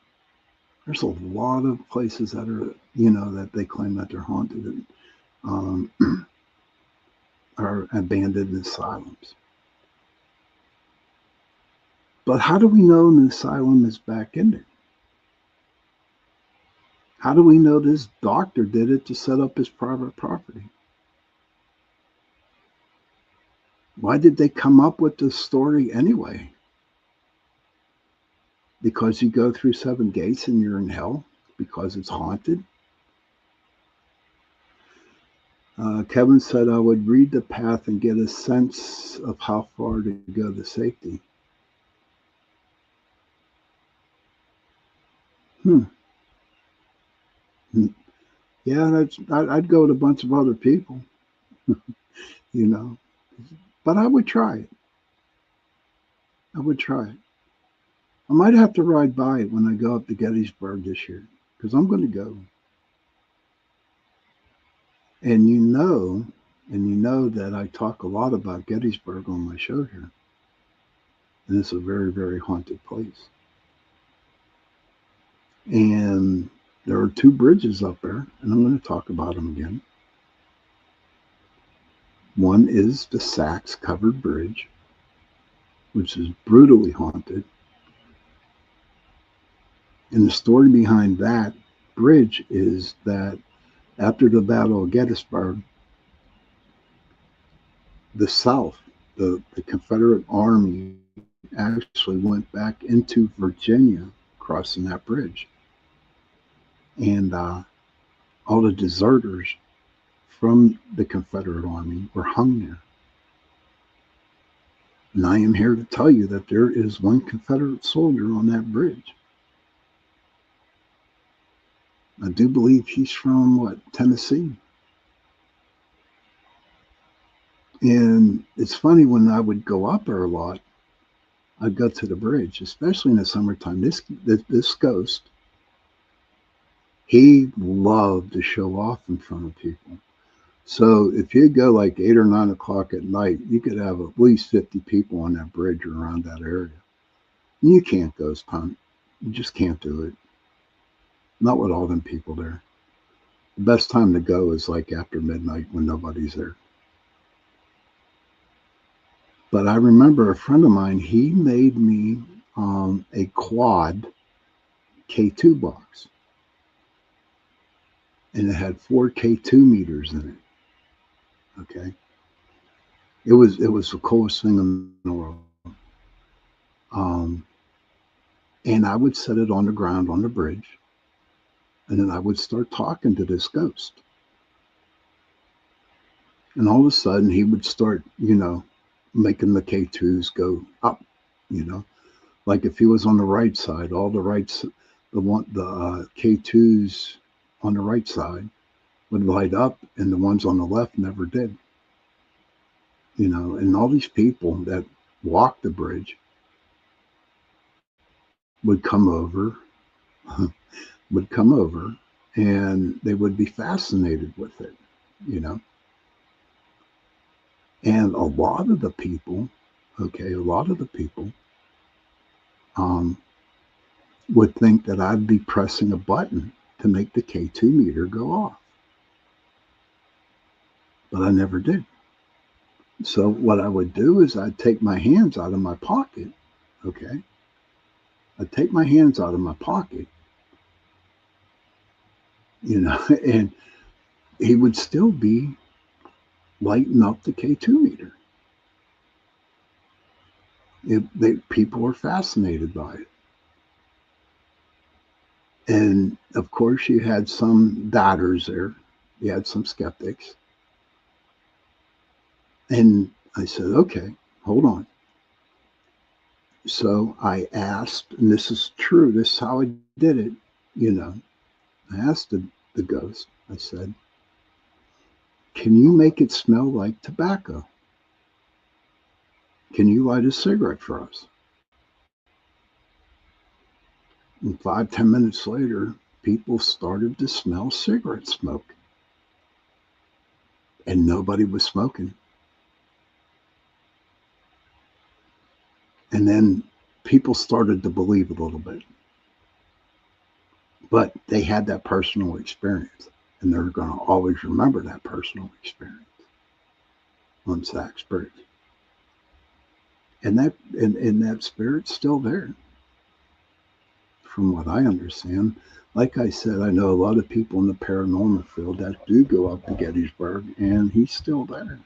There's a lot of places that are, that they claim that they're haunted and are abandoned asylums. But how do we know an asylum is back in there? How do we know this doctor did it to set up his private property? Why did they come up with this story anyway? Because you go through 7 gates and you're in hell? Because it's haunted? Kevin said I would read the path and get a sense of how far to go to safety. Yeah, I'd go with a bunch of other people, you know. But I would try it. I would try it. I might have to ride by it when I go up to Gettysburg this year, because I'm going to go. And you know that I talk a lot about Gettysburg on my show here. And it's a very, very haunted place. And there are 2 bridges up there, and I'm going to talk about them again. One is the Sachs Covered Bridge, which is brutally haunted. And the story behind that bridge is that after the Battle of Gettysburg, the South, the Confederate Army, actually went back into Virginia crossing that bridge. And all the deserters from the Confederate Army were hung there. And I am here to tell you that there is one Confederate soldier on that bridge. I do believe he's from, Tennessee. And it's funny, when I would go up there a lot, I'd go to the bridge, especially in the summertime. This ghost, he loved to show off in front of people. So if you go like 8 or 9 o'clock at night, you could have at least 50 people on that bridge or around that area. And you can't ghost hunt. You just can't do it. Not with all them people there. The best time to go is like after midnight when nobody's there. But I remember a friend of mine, he made me a quad K2 box. And it had 4 K2 meters in it. Okay. It was the coolest thing in the world. And I would set it on the ground on the bridge. And then I would start talking to this ghost. And all of a sudden he would start, making the K2s go up, Like if he was on the right side, all the K2s on the right side would light up, and the ones on the left never did. And all these people that walked the bridge would come over, and they would be fascinated with it, And a lot of the people would think that I'd be pressing a button to make the K2 meter go off. But I never did. So what I would do is I'd take my hands out of my pocket, okay? I'd take my hands out of my pocket, and he would still be lighting up the K2 meter. People were fascinated by it. And of course, you had some doubters there. You had some skeptics. And I said, okay, hold on. So I asked, and this is true, this is how I did it, I asked the ghost, I said, can you make it smell like tobacco? Can you light a cigarette for us? And 5-10 minutes later, people started to smell cigarette smoke. And nobody was smoking. And then people started to believe a little bit. But they had that personal experience. And they're going to always remember that personal experience on Saks Bridge. And that spirit's still there, from what I understand. Like I said, I know a lot of people in the paranormal field that do go up to Gettysburg, and he's still there.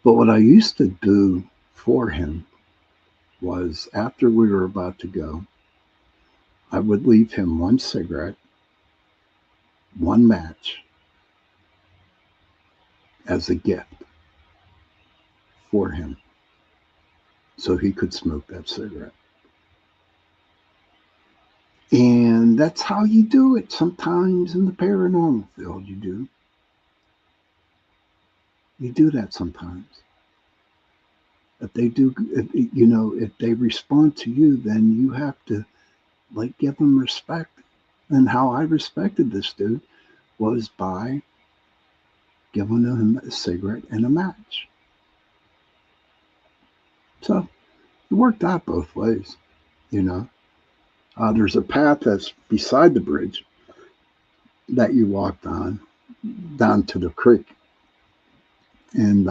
But what I used to do for him was, after we were about to go, I would leave him one cigarette, one match, as a gift for him, so he could smoke that cigarette. And that's how you do it sometimes in the paranormal field. You do that sometimes. If they do, if they respond to you, then you have to give them respect. And how I respected this dude was by giving him a cigarette and a match. So it worked out both ways, There's a path that's beside the bridge that you walked on down to the creek. And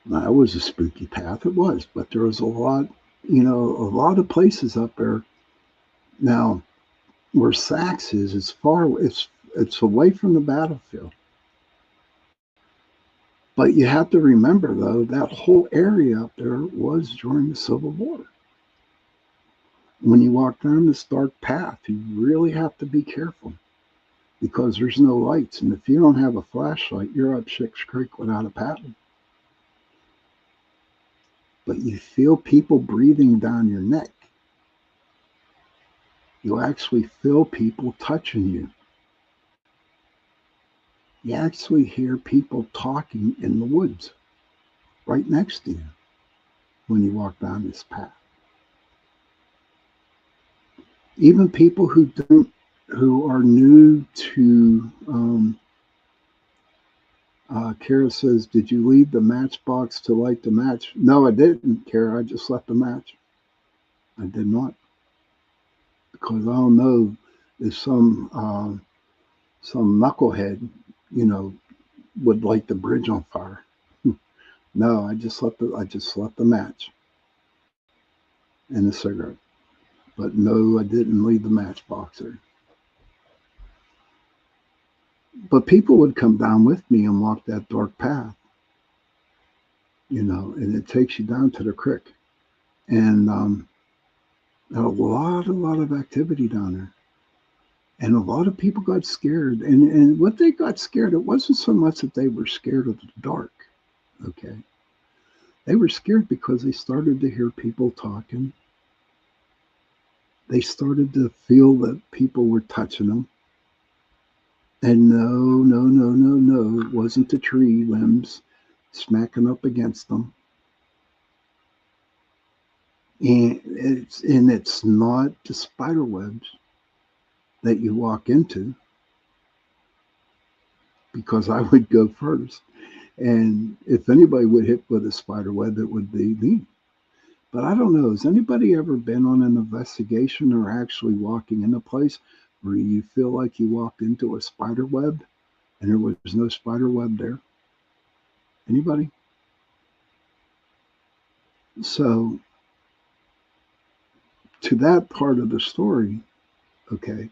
that was a spooky path. It was, but there was a lot of places up there. Now, where Saks is, it's away from the battlefield. But you have to remember, though, that whole area up there was during the Civil War. When you walk down this dark path, you really have to be careful, because there's no lights. And if you don't have a flashlight, you're up Schick's Creek without a paddle. But you feel people breathing down your neck. You actually feel people touching you. You actually hear people talking in the woods right next to you when you walk down this path. Even people who are new to, Kara says, did you leave the matchbox to light the match? No, I didn't, Kara. I just left the match. I did not. Because I don't know if some knucklehead, would light the bridge on fire. No, I just left the match and the cigarette. But no, I didn't leave the matchbox there. But people would come down with me and walk that dark path, and it takes you down to the creek. And a lot of activity down there. And a lot of people got scared. And what they got scared, it wasn't so much that they were scared of the dark, okay? They were scared because they started to hear people talking. They started to feel that people were touching them. And no, it wasn't the tree limbs smacking up against them. And it's not the spider webs that you walk into, because I would go first. And if anybody would hit with a spider web, it would be me. But I don't know, has anybody ever been on an investigation or actually walking in a place where you feel like you walked into a spider web and there was no spider web there? Anybody? So, to that part of the story, okay,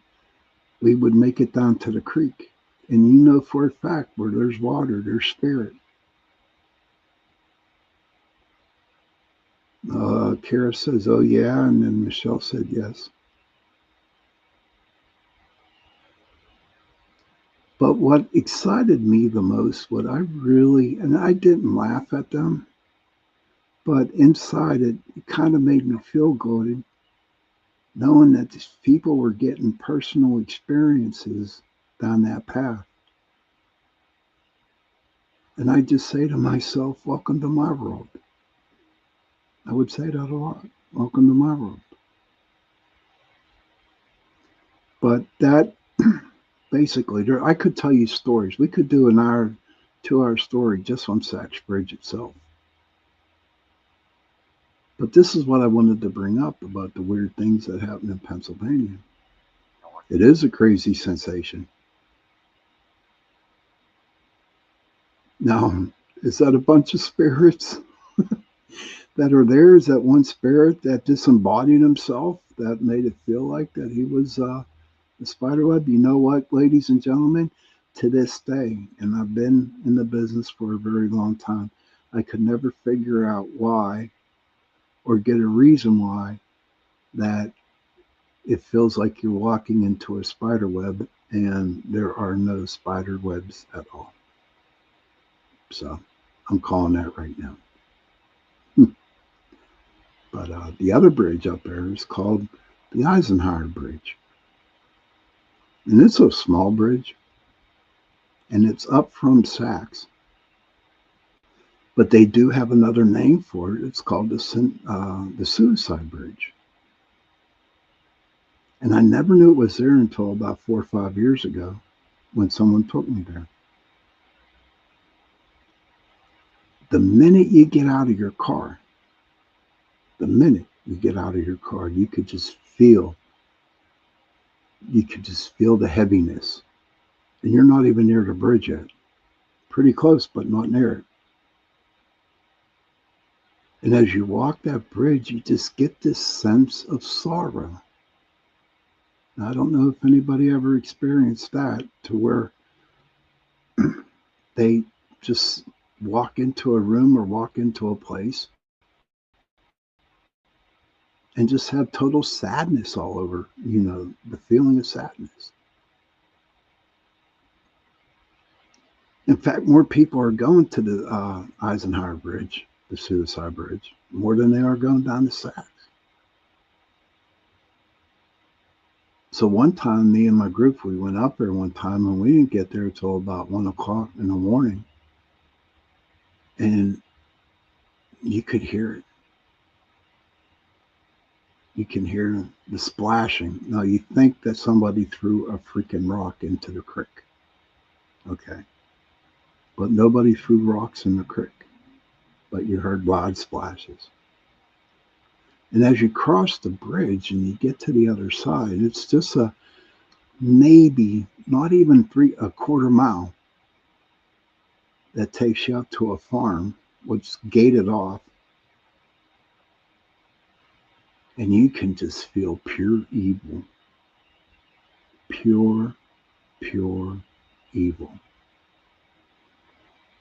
we would make it down to the creek. And for a fact, where there's water, there's spirit. Kara says, oh yeah, and then Michelle said yes. But what excited me the most, and I didn't laugh at them, but inside it kind of made me feel good, knowing that these people were getting personal experiences down that path. And I just say to myself, welcome to my world. I would say that a lot. Welcome to my world. But that basically, I could tell you stories. We could do an hour, 2 hour story just on Sachs Bridge itself. But this is what I wanted to bring up about the weird things that happen in Pennsylvania. It is a crazy sensation. Now, is that a bunch of spirits that are there? Is that one spirit that disembodied himself that made it feel like that he was the spider web? You know what, ladies and gentlemen? To this day, and I've been in the business for a very long time, I could never figure out why or get a reason why that it feels like you're walking into a spider web and there are no spider webs at all. So I'm calling that right now. But the other bridge up there is called the Eisenhower Bridge. And it's a small bridge. And it's up from Sachs. But they do have another name for it. It's called the Suicide Bridge. And I never knew it was there until about 4 or 5 years ago when someone took me there. The minute you get out of your car, you could just feel the heaviness. And you're not even near the bridge yet. Pretty close, but not near it. And as you walk that bridge, you just get this sense of sorrow. Now, I don't know if anybody ever experienced that, to where they just walk into a room or walk into a place and just have total sadness all over, the feeling of sadness. In fact, more people are going to the Eisenhower Bridge, the Suicide Bridge, more than they are going down the Sachs. So one time, me and my group, we went up there one time, and we didn't get there until about 1 o'clock in the morning. And you could hear it. You can hear the splashing. Now, you think that somebody threw a freaking rock into the creek. Okay. But nobody threw rocks in the creek. But you heard loud splashes. And as you cross the bridge and you get to the other side, it's just maybe not even a quarter mile that takes you up to a farm, which is gated off. And you can just feel pure evil. Pure evil.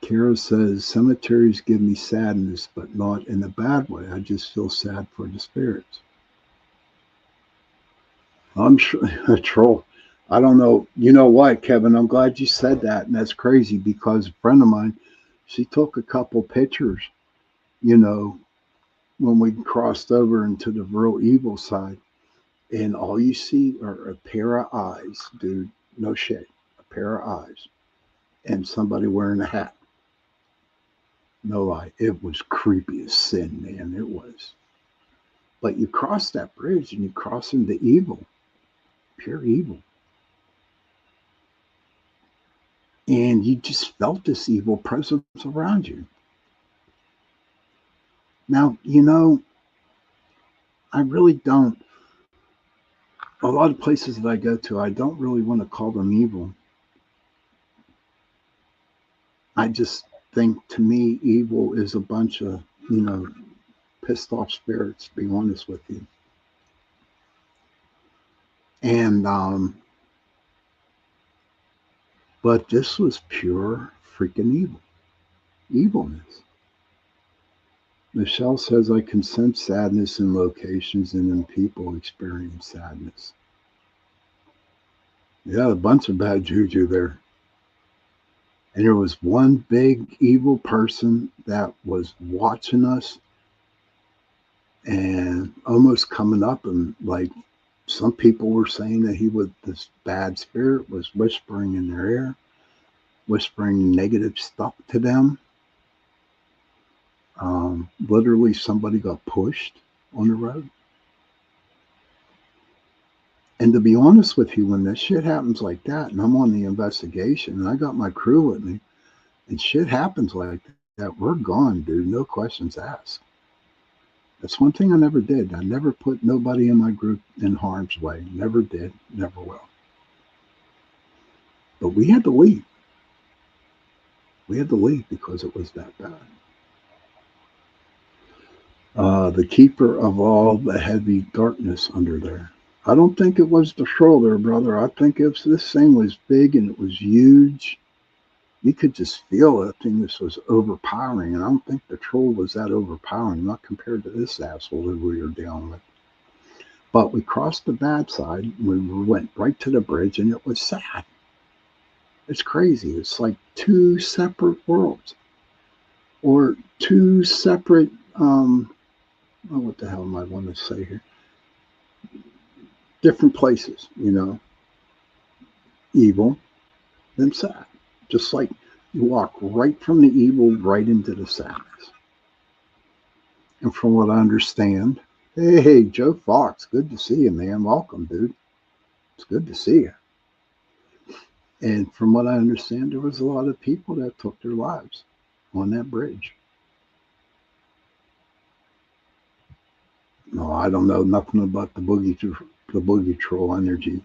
Kara says, cemeteries give me sadness, but not in a bad way. I just feel sad for the spirits. I'm sure, a troll. I don't know. You know what, Kevin? I'm glad you said that. And that's crazy, because a friend of mine, she took a couple pictures, when we crossed over into the real evil side. And all you see are a pair of eyes, dude. No shit. A pair of eyes. And somebody wearing a hat. No lie. It was creepy as sin, man. It was. But you cross that bridge and you cross into evil. Pure evil. And you just felt this evil presence around you. Now, I really don't. A lot of places that I go to, I don't really want to call them evil. I just think, to me, evil is a bunch of, pissed off spirits, to be honest with you. And, but this was pure freaking evilness. Michelle says, I can sense sadness in locations and in people experience sadness. Yeah, a bunch of bad juju there. And there was one big evil person that was watching us and almost coming up, and like some people were saying that this bad spirit was whispering in their ear, whispering negative stuff to them. Literally somebody got pushed on the road. And to be honest with you, when this shit happens like that, and I'm on the investigation, and I got my crew with me, and shit happens like that, we're gone, dude. No questions asked. That's one thing I never did. I never put nobody in my group in harm's way. Never did. Never will. But we had to leave. We had to leave because it was that bad. The keeper of all the heavy darkness under there. I don't think it was the troll there, brother. I think this thing was big and it was huge. You could just feel that thing. This was overpowering, and I don't think the troll was that overpowering, not compared to this asshole that we were dealing with. But we crossed the bad side. We went right to the bridge, and it was sad. It's crazy. It's like two separate worlds, or two separate. What the hell am I want to say here? Different places, evil, then sad. Just like you walk right from the evil right into the sadness. And from what I understand, hey, Joe Fox, good to see you, man. Welcome, dude. It's good to see you. And from what I understand, there was a lot of people that took their lives on that bridge. No, I don't know nothing about the boogie troll energy.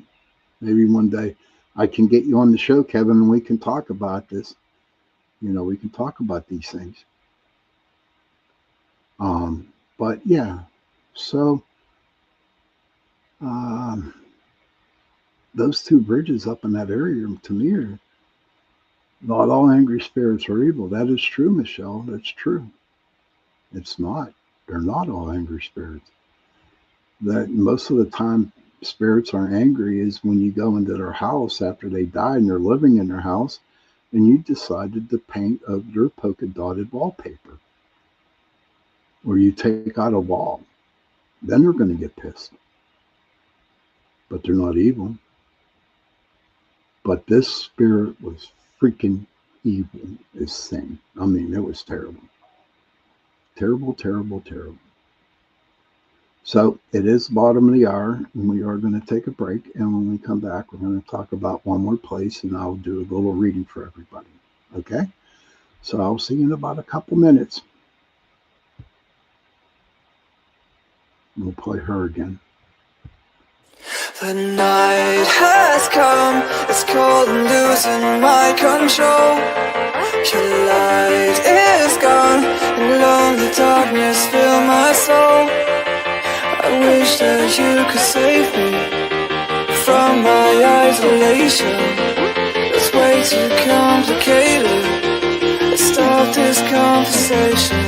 Maybe one day I can get you on the show, Kevin, and we can talk about this. We can talk about these things. But yeah, so those two bridges up in that area, to me, are not all angry spirits are evil. That is true, Michelle. That's true. It's not. They're not all angry spirits. That most of the time spirits are angry is when you go into their house after they died and they're living in their house and you decided to paint of your polka dotted wallpaper, or you take out a wall. Then they're going to get pissed. But they're not evil. But this spirit was freaking evil, this thing. I mean, it was terrible. Terrible, terrible, terrible. So it is the bottom of the hour, and we are going to take a break. And when we come back, we're going to talk about one more place, and I'll do a little reading for everybody. Okay? So I'll see you in about a couple minutes. We'll play her again. The night has come, it's cold and losing my control. Your light is gone, and lonely darkness fill my soul. I wish that you could save me from my isolation. It's way too complicated. Let's stop this conversation.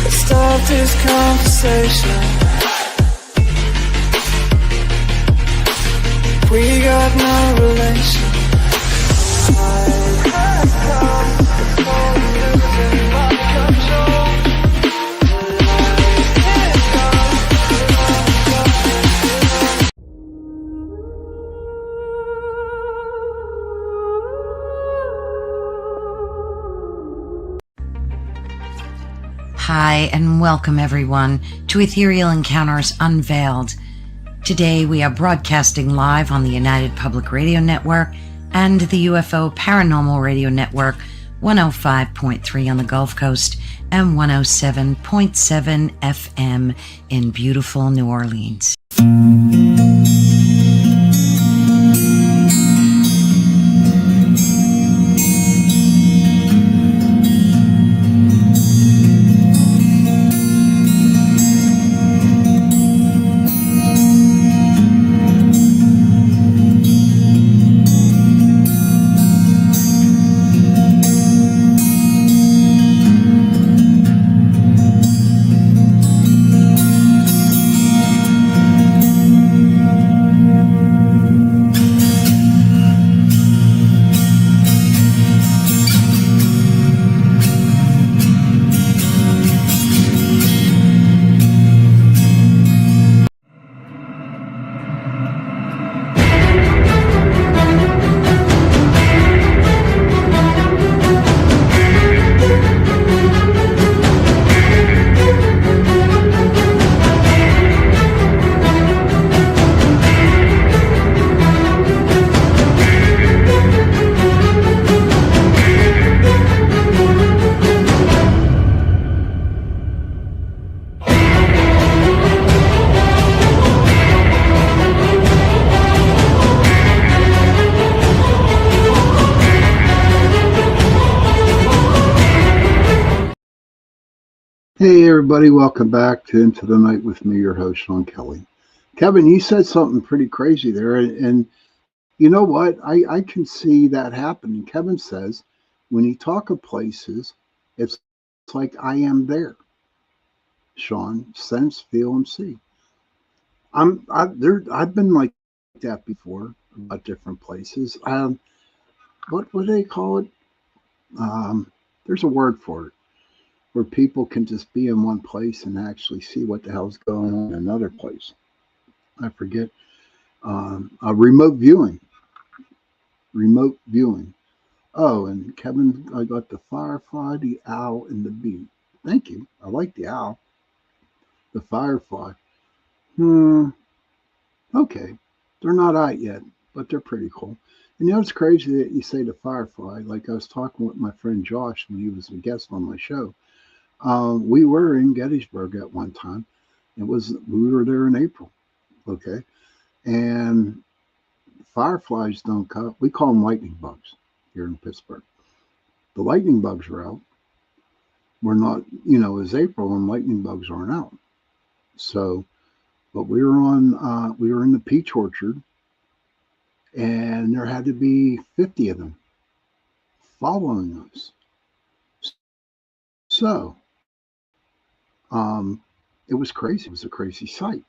Let's stop this conversation. We got no relation. I have come, it's all losing my control. Hi, and welcome everyone to Ethereal Encounters Unveiled. Today we are broadcasting live on the United Public Radio Network and the UFO Paranormal Radio Network, 105.3 on the Gulf Coast and 107.7 FM in beautiful New Orleans. Hey, everybody, welcome back to Into the Night with me, your host, Sean Kelly. Kevin, you said something pretty crazy there. And you know what? I can see that happening. Kevin says when you talk of places, it's like I am there. Sean, sense, feel, and see. I've been like that before about different places. What do they call it? There's a word for it where people can just be in one place and actually see what the hell's going on in another place. I forget. A remote viewing. Remote viewing. Oh, and Kevin, I got the firefly, the owl, and the bee. Thank you. I like the owl. The firefly. Okay. They're not out yet, but they're pretty cool. And you know, it's crazy that you say the firefly. Like I was talking with my friend Josh when he was a guest on my show. We were in Gettysburg at one time. We were there in April. Okay. And fireflies don't come. We call them lightning bugs here in Pittsburgh. The lightning bugs are out. We're not, it's April and lightning bugs aren't out. So, but we were in the peach orchard and there had to be 50 of them following us. So, it was crazy. It was a crazy sight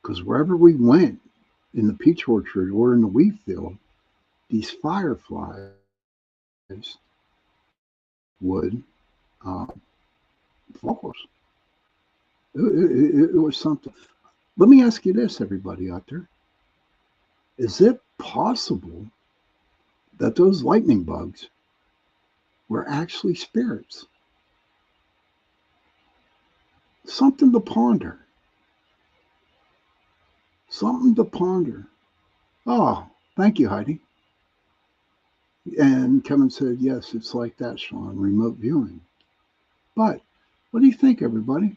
because wherever we went in the peach orchard or in the wheat field, these fireflies would uh, follow us. It was something. Let me ask you this, everybody out there. Is it possible that those lightning bugs were actually spirits? Something to ponder. Something to ponder. Oh, thank you, Heidi. And Kevin said, yes, it's like that, Sean, remote viewing. But what do you think, everybody?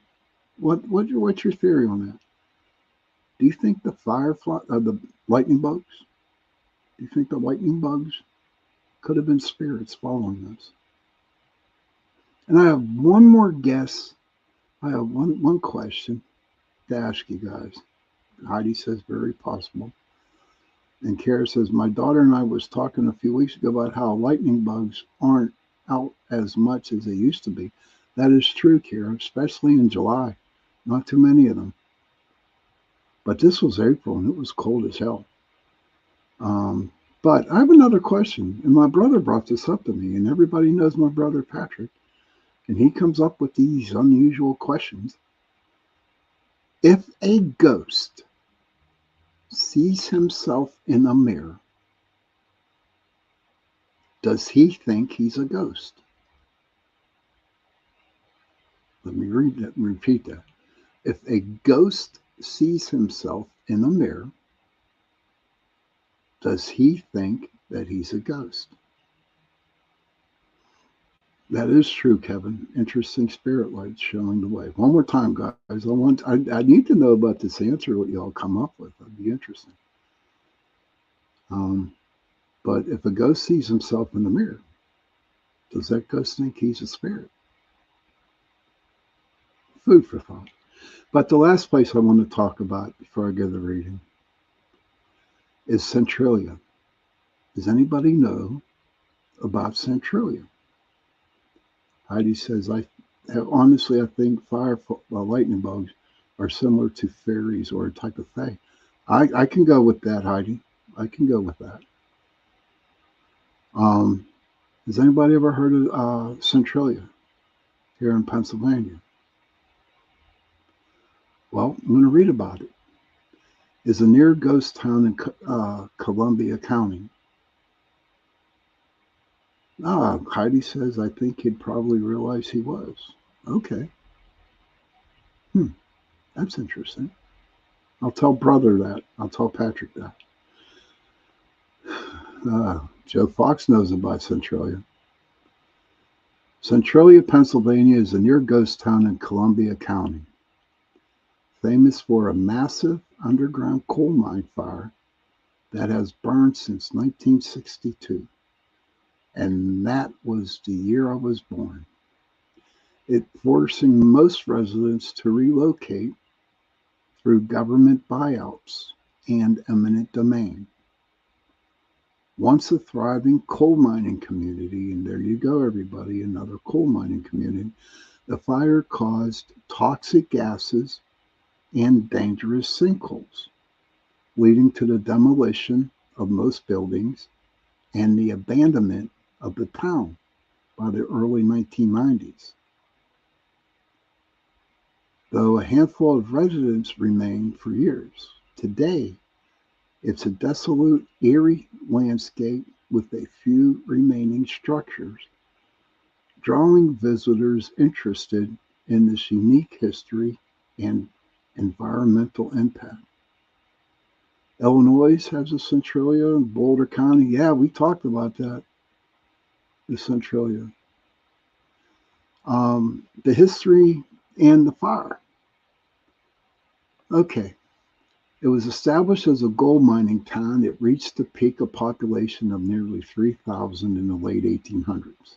What's your theory on that? Do you think the the lightning bugs? Do you think the lightning bugs could have been spirits following us? And I have one more guess. I have one question to ask you guys. Heidi says very possible. And Kara says, my daughter and I was talking a few weeks ago about how lightning bugs aren't out as much as they used to be. That is true, Kara, especially in July. Not too many of them. But this was April and it was cold as hell. But I have another question. And my brother brought this up to me, and everybody knows my brother Patrick. And he comes up with these unusual questions. If a ghost sees himself in a mirror, does he think he's a ghost? Let me read that and repeat that. If a ghost sees himself in a mirror, does he think that he's a ghost? That is true, Kevin. Interesting spirit lights showing the way. One more time, guys. I need to know about this answer, what y'all come up with. That'd be interesting. But if a ghost sees himself in the mirror, does that ghost think he's a spirit? Food for thought. But the last place I want to talk about before I go to the reading is Centralia. Does anybody know about Centralia? Heidi says, I think lightning bugs are similar to fairies or a type of fae. I can go with that, Heidi. I can go with that. Has anybody ever heard of Centralia here in Pennsylvania? Well, I'm going to read about it. It's a near ghost town in Columbia County. Heidi says, I think he'd probably realize he was. Okay. That's interesting. I'll tell brother that. I'll tell Patrick that. Joe Fox knows about Centralia. Centralia, Pennsylvania is a near ghost town in Columbia County, famous for a massive underground coal mine fire that has burned since 1962. And that was the year I was born. it forcing most residents to relocate through government buyouts and eminent domain. Once a thriving coal mining community, and there you go, everybody, another coal mining community, the fire caused toxic gases and dangerous sinkholes, leading to the demolition of most buildings and the abandonment of the town by the early 1990s. Though a handful of residents remained for years, today it's a desolate, eerie landscape with a few remaining structures, drawing visitors interested in this unique history and environmental impact. Illinois has a Centralia in Boulder County. Yeah, we talked about that, the Centralia. The history and the fire. Okay. It was established as a gold mining town. It reached a peak of population of nearly 3,000 in the late 1800s.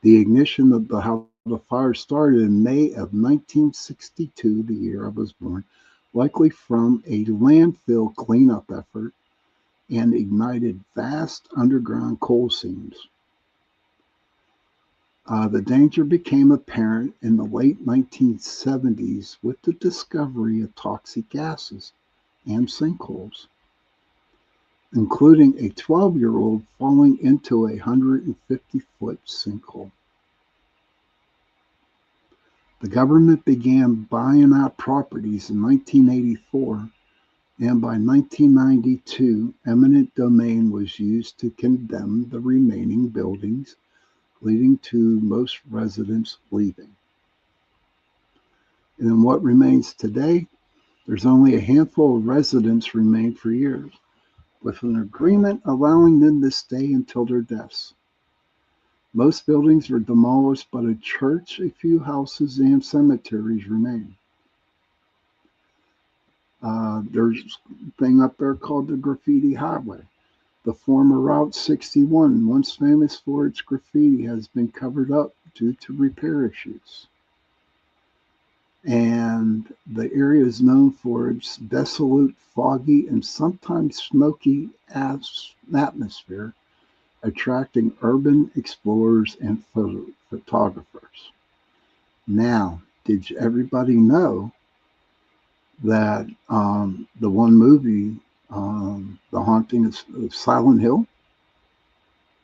The ignition of how the fire started in May of 1962, the year I was born, likely from a landfill cleanup effort, and ignited vast underground coal seams. The danger became apparent in the late 1970s with the discovery of toxic gases and sinkholes, including a 12-year-old falling into a 150-foot sinkhole. The government began buying out properties in 1984, and by 1992, eminent domain was used to condemn the remaining buildings, leading to most residents leaving. And in what remains today, there's only a handful of residents remain for years, with an agreement allowing them to stay until their deaths. Most buildings were demolished, but a church, a few houses, and cemeteries remain. There's a thing up there called the Graffiti Highway. The former Route 61, once famous for its graffiti, has been covered up due to repair issues. And the area is known for its desolate, foggy, and sometimes smoky atmosphere, attracting urban explorers and photographers. Now, did everybody know that the one movie, The Haunting of Silent Hill,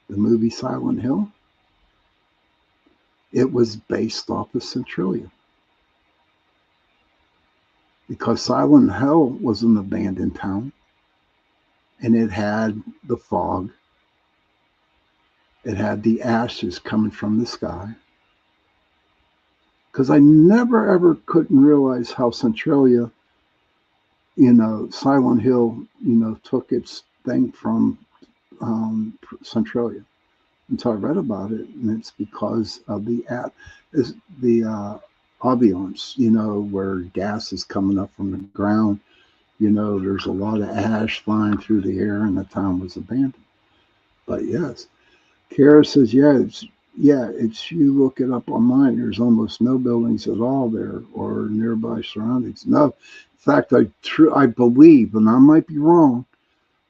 the movie Silent Hill, it was based off of Centralia. Because Silent Hill was an abandoned town, and it had the fog, it had the ashes coming from the sky. Because I never ever couldn't realize how Centralia, Silent Hill, took its thing from Centralia until I read about it, and it's because of the ambiance, where gas is coming up from the ground. There's a lot of ash flying through the air, and the town was abandoned. But yes, Kara says, it's you look it up online. There's almost no buildings at all there or nearby surroundings. No, in fact, I believe, and I might be wrong,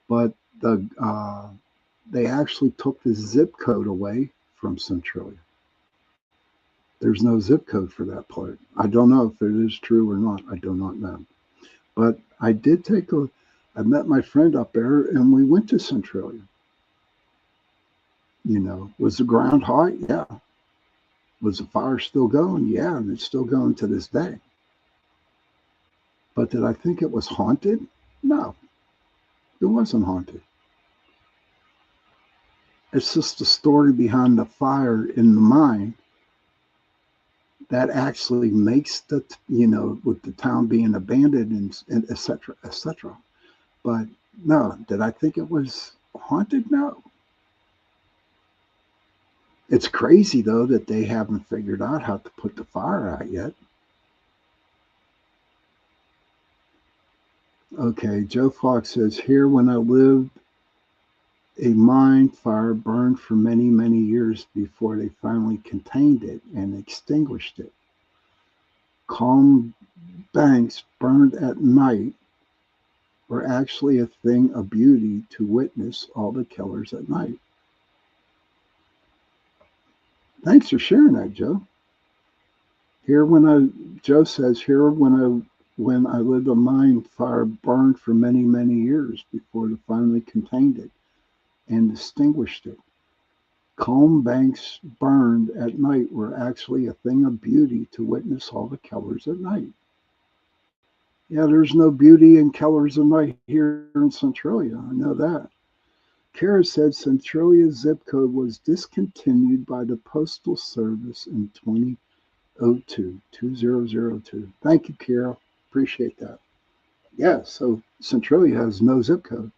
but they actually took the zip code away from Centralia. There's no zip code for that part. I don't know if it is true or not. I do not know. But I did I met my friend up there, and we went to Centralia. Was the ground hot? Yeah. Was the fire still going? Yeah, and it's still going to this day. But did I think it was haunted? No, it wasn't haunted. It's just the story behind the fire in the mine that actually makes with the town being abandoned and et cetera, et cetera. But no, did I think it was haunted? No. It's crazy, though, that they haven't figured out how to put the fire out yet. Okay, Joe Fox says, here when I lived a mine fire burned for many, many years before they finally contained it and extinguished it. Calm banks burned at night were actually a thing of beauty to witness all the killers at night. Thanks for sharing that, Joe. Here when I Joe says here when I lived a mine fire burned for many, many years before they finally contained it and extinguished it. Calm banks burned at night were actually a thing of beauty to witness all the killers at night. Yeah, there's no beauty in killers at night here in Centralia. I know that. Kara said Centralia's zip code was discontinued by the Postal Service in 2002. Thank you, Kara. Appreciate that. Yeah, so Centralia has no zip code.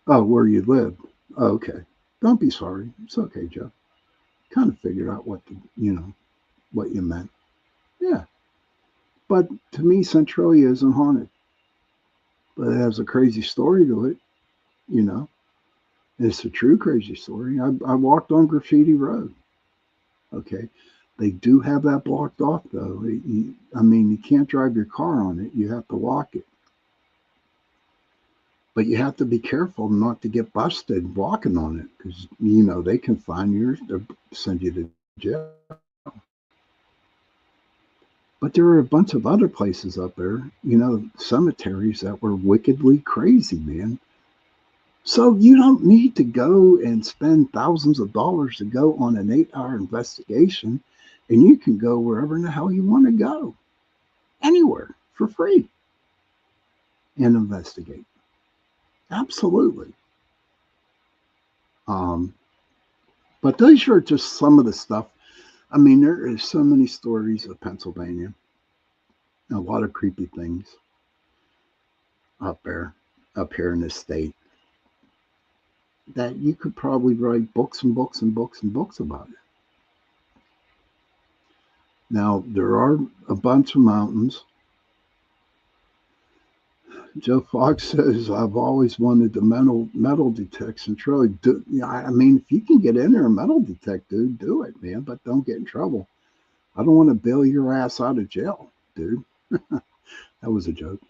Oh, where you live. Oh, okay. Don't be sorry. It's okay, Joe. Kind of figured out what you meant. Yeah. But to me, Centralia isn't haunted. But it has a crazy story to it, you know. It's a true crazy story. I walked on Graffiti Road. Okay. They do have that blocked off, though. I mean, you can't drive your car on it. You have to walk it. But you have to be careful not to get busted walking on it because, they can find you or send you to jail. But there are a bunch of other places up there, cemeteries that were wickedly crazy, man. So you don't need to go and spend thousands of dollars to go on an 8-hour investigation, and you can go wherever in the hell you want to go, anywhere for free, and investigate. Absolutely. But those are just some of the stuff. I mean, there is so many stories of Pennsylvania, a lot of creepy things up here in this state, that you could probably write books and books and books and books about it. Now, there are a bunch of mountains. Joe Fox says, I've always wanted to metal detect Centralia. I mean, if you can get in there and metal detect, dude, do it, man, but don't get in trouble. I don't want to bail your ass out of jail, dude. That was a joke.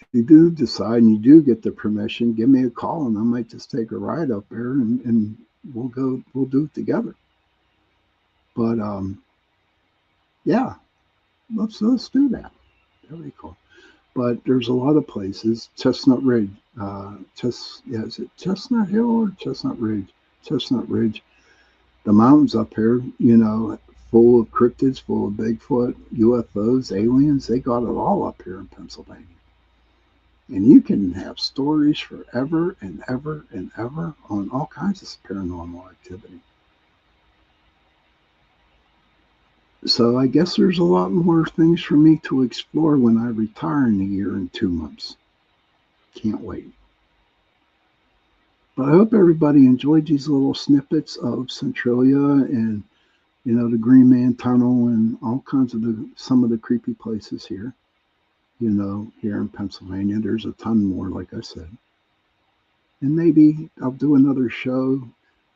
If you do decide and you do get the permission, give me a call and I might just take a ride up there and we'll do it together. But yeah, let's do that. Very cool. But there's a lot of places. Chestnut Ridge. Is it Chestnut Hill or Chestnut Ridge? Chestnut Ridge. The mountains up here, full of cryptids, full of Bigfoot, UFOs, aliens. They got it all up here in Pennsylvania. And you can have stories forever and ever and ever on all kinds of paranormal activity. So I guess there's a lot more things for me to explore when I retire in a year and 2 months. Can't wait. But I hope everybody enjoyed these little snippets of Centralia and, the Green Man Tunnel and all kinds of some of the creepy places here. Here in Pennsylvania. There's a ton more, like I said. And maybe I'll do another show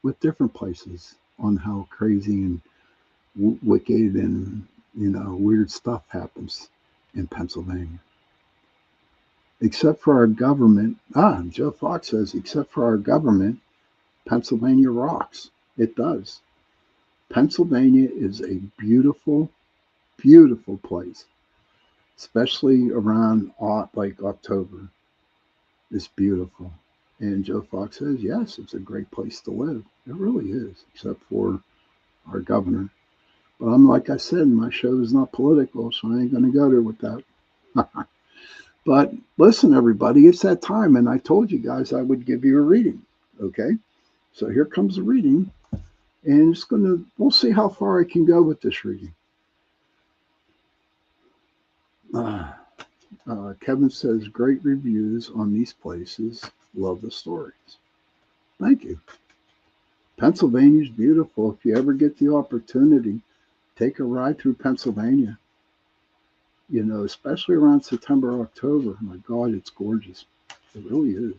with different places on how crazy and wicked and weird stuff happens in Pennsylvania. Except for our government. Joe Fox says, except for our government, Pennsylvania rocks. It does. Pennsylvania is a beautiful, beautiful place, especially around like October. It's beautiful. And Joe Fox says, yes, it's a great place to live. It really is, except for our governor. But like I said, my show is not political, so I ain't going to go there with that. But listen, everybody, it's that time, and I told you guys I would give you a reading. Okay, so here comes the reading, and we'll see how far I can go with this reading. Kevin says, great reviews on these places. Love the stories. Thank you. Pennsylvania's beautiful. If you ever get the opportunity, take a ride through Pennsylvania. Especially around September, October. My God, it's gorgeous. It really is.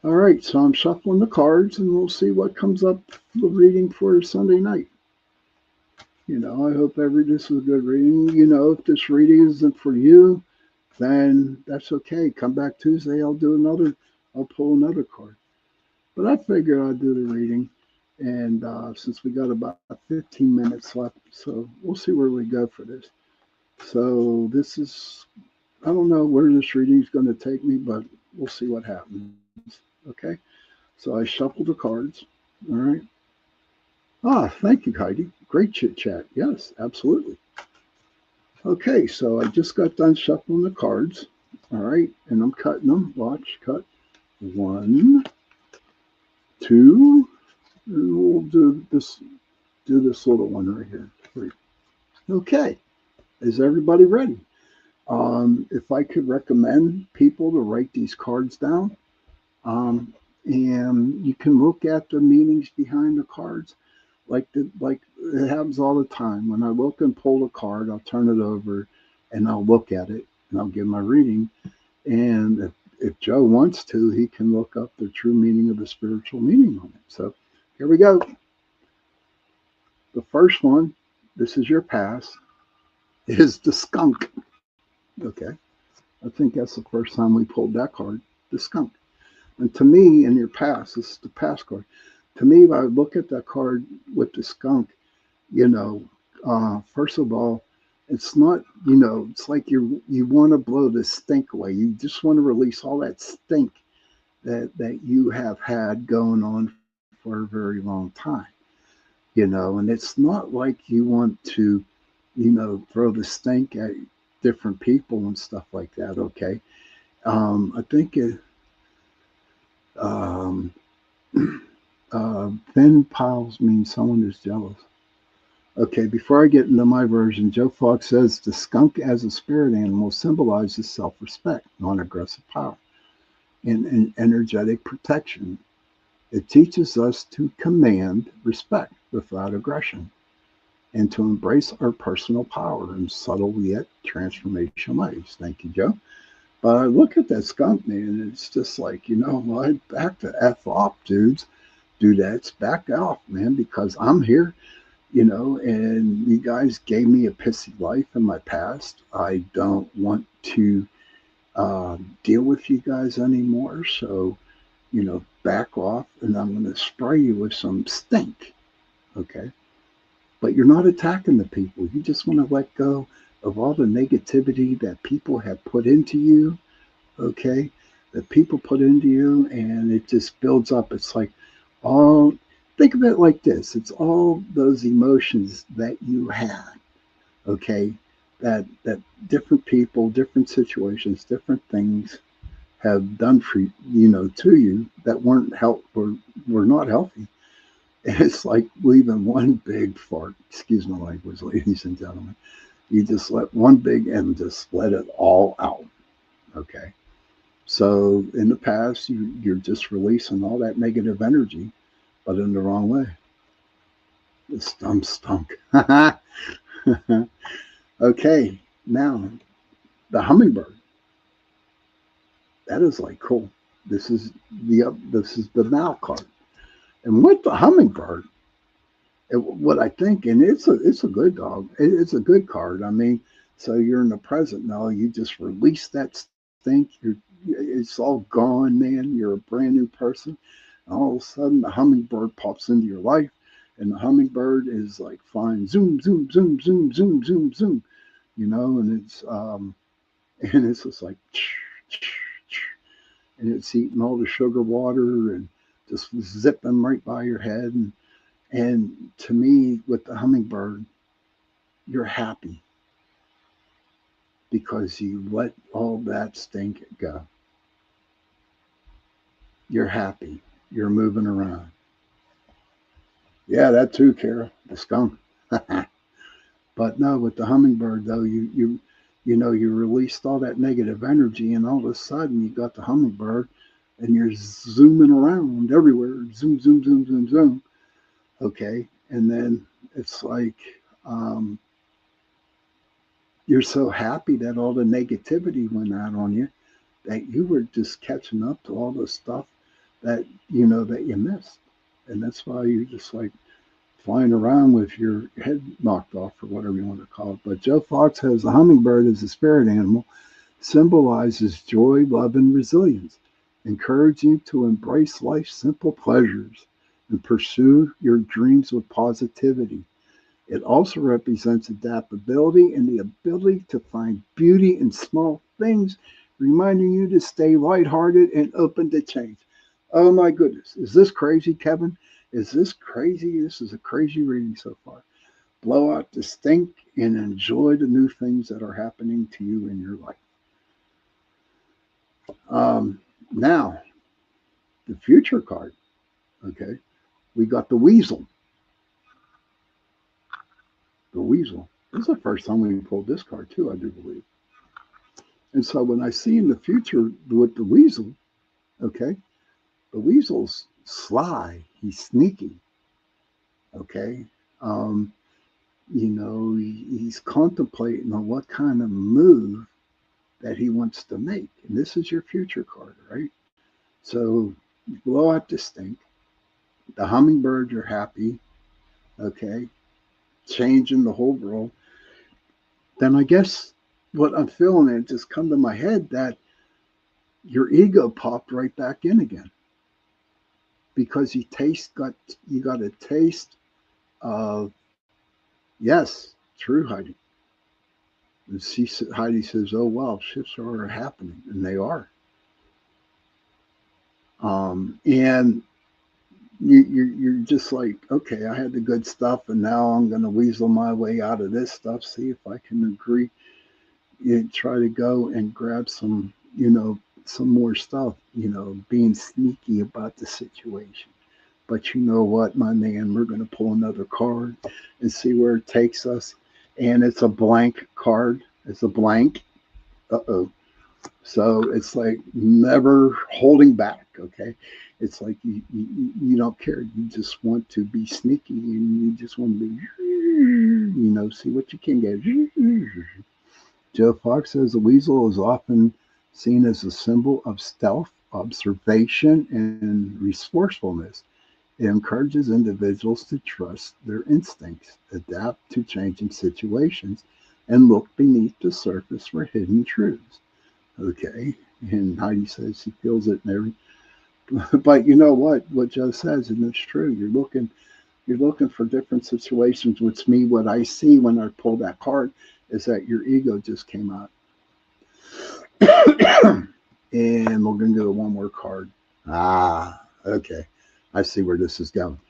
All right, so I'm shuffling the cards and we'll see what comes up the reading for Sunday night. I hope this is a good reading. If this reading isn't for you, then that's okay. Come back Tuesday, I'll pull another card. But I figured I'd do the reading. And since we got about 15 minutes left, so we'll see where we go for this. So I don't know where this reading is going to take me, but we'll see what happens. Okay. So I shuffled the cards. All right. Thank you, Heidi. Great chit chat. Yes, absolutely. Okay, so I just got done shuffling the cards. All right, and I'm cutting them. Watch, cut. 1, 2, and we'll do this little one right here. 3. Okay, is everybody ready? If I could recommend people to write these cards down, and you can look at the meanings behind the cards, like it happens all the time. When I look and pull a card, I'll turn it over, and I'll look at it, and I'll give my reading. And if Joe wants to, he can look up the true meaning of the spiritual meaning on it. So here we go. The first one, this is your past, is the skunk. Okay. I think that's the first time we pulled that card, the skunk. And to me, in your past, this is the past card. To me, if I look at that card with the skunk, first of all, it's not, it's like you want to blow the stink away. You just want to release all that stink that you have had going on for a very long time, and it's not like you want to, throw the stink at different people and stuff like that. Okay. I think thin piles means someone who's jealous. Okay, before I get into my version, Joe Fox says the skunk as a spirit animal symbolizes self-respect, non-aggressive power, and energetic protection. It teaches us to command respect without aggression and to embrace our personal power in subtle yet transformational ways. Thank you, Joe. But I look at that skunk, man, and it's just like, I back to F off, dudes. Dudettes, back off, man, because I'm here, and you guys gave me a pissy life in my past. I don't want to deal with you guys anymore. So, back off, and I'm going to spray you with some stink. Okay. But you're not attacking the people. You just want to let go of all the negativity that people have put into you. Okay. That people put into you, and it just builds up. It's like, think of it like this. It's all those emotions that you had, okay, that different people, different situations, different things have done for to you that were not healthy. And it's like leaving one big fart. Excuse my language, ladies and gentlemen. You just let one big and just let it all out. Okay. So in the past, you're just releasing all that negative energy, but in the wrong way. The stunk. Okay, now the hummingbird. That is like cool. This is the now card, and with the hummingbird, what I think, and it's a good dog. It's a good card. I mean, so you're in the present now. You just release that stink. It's all gone, man. You're a brand new person. And all of a sudden, the hummingbird pops into your life, and the hummingbird is like flying, zoom, zoom, zoom, zoom, zoom, zoom, zoom, and it's just like, and it's eating all the sugar water and just zipping right by your head. And to me, with the hummingbird, you're happy because you let all that stink go. You're happy. You're moving around. Yeah, that too, Kara, the skunk. But no, with the hummingbird though, you released all that negative energy, and all of a sudden you got the hummingbird, and you're zooming around everywhere, zoom, zoom, zoom, zoom, zoom. Okay, and then it's like you're so happy that all the negativity went out on you that you were just catching up to all the stuff that that you missed. And that's why you're just like flying around with your head knocked off, or whatever you want to call it. But Joe Fox says the hummingbird is a spirit animal, symbolizes joy, love, and resilience, encouraging you to embrace life's simple pleasures and pursue your dreams with positivity. It also represents adaptability and the ability to find beauty in small things, reminding you to stay lighthearted and open to change. Oh my goodness. Is this crazy, Kevin? Is this crazy? This is a crazy reading so far. Blow out the stink and enjoy the new things that are happening to you in your life. Now, the future card. Okay. We got the weasel. The weasel. This is the first time we pulled this card too, I do believe. And so when I see in the future with the weasel, okay, the weasel's sly. He's sneaky. Okay. He's contemplating on what kind of move that he wants to make. And this is your future card, right? So you blow out the stink. The hummingbirds are happy. Okay. Changing the whole world. Then I guess what I'm feeling, it just come to my head that your ego popped right back in again, because you got a taste of, yes, true, Heidi. And Heidi says, oh wow, shifts are happening, and they are. And you're just like, okay, I had the good stuff, and now I'm going to weasel my way out of this stuff. See if I can agree and try to go and grab some more stuff, being sneaky about the situation. But you know what, my man, we're going to pull another card and see where it takes us. And it's a blank card. It's a blank. Uh-oh. So it's like never holding back, okay? It's like you don't care. You just want to be sneaky, and you just want to be, see what you can get. Joe Fox says the weasel is often seen as a symbol of stealth, observation, and resourcefulness. It encourages individuals to trust their instincts, adapt to changing situations, and look beneath the surface for hidden truths. Okay, and Heidi says she feels it in every. But you know what Joe says, and it's true. You're looking for different situations. With me, what I see when I pull that card is that your ego just came out. And we're going to do one more card. Okay. I see where this is going.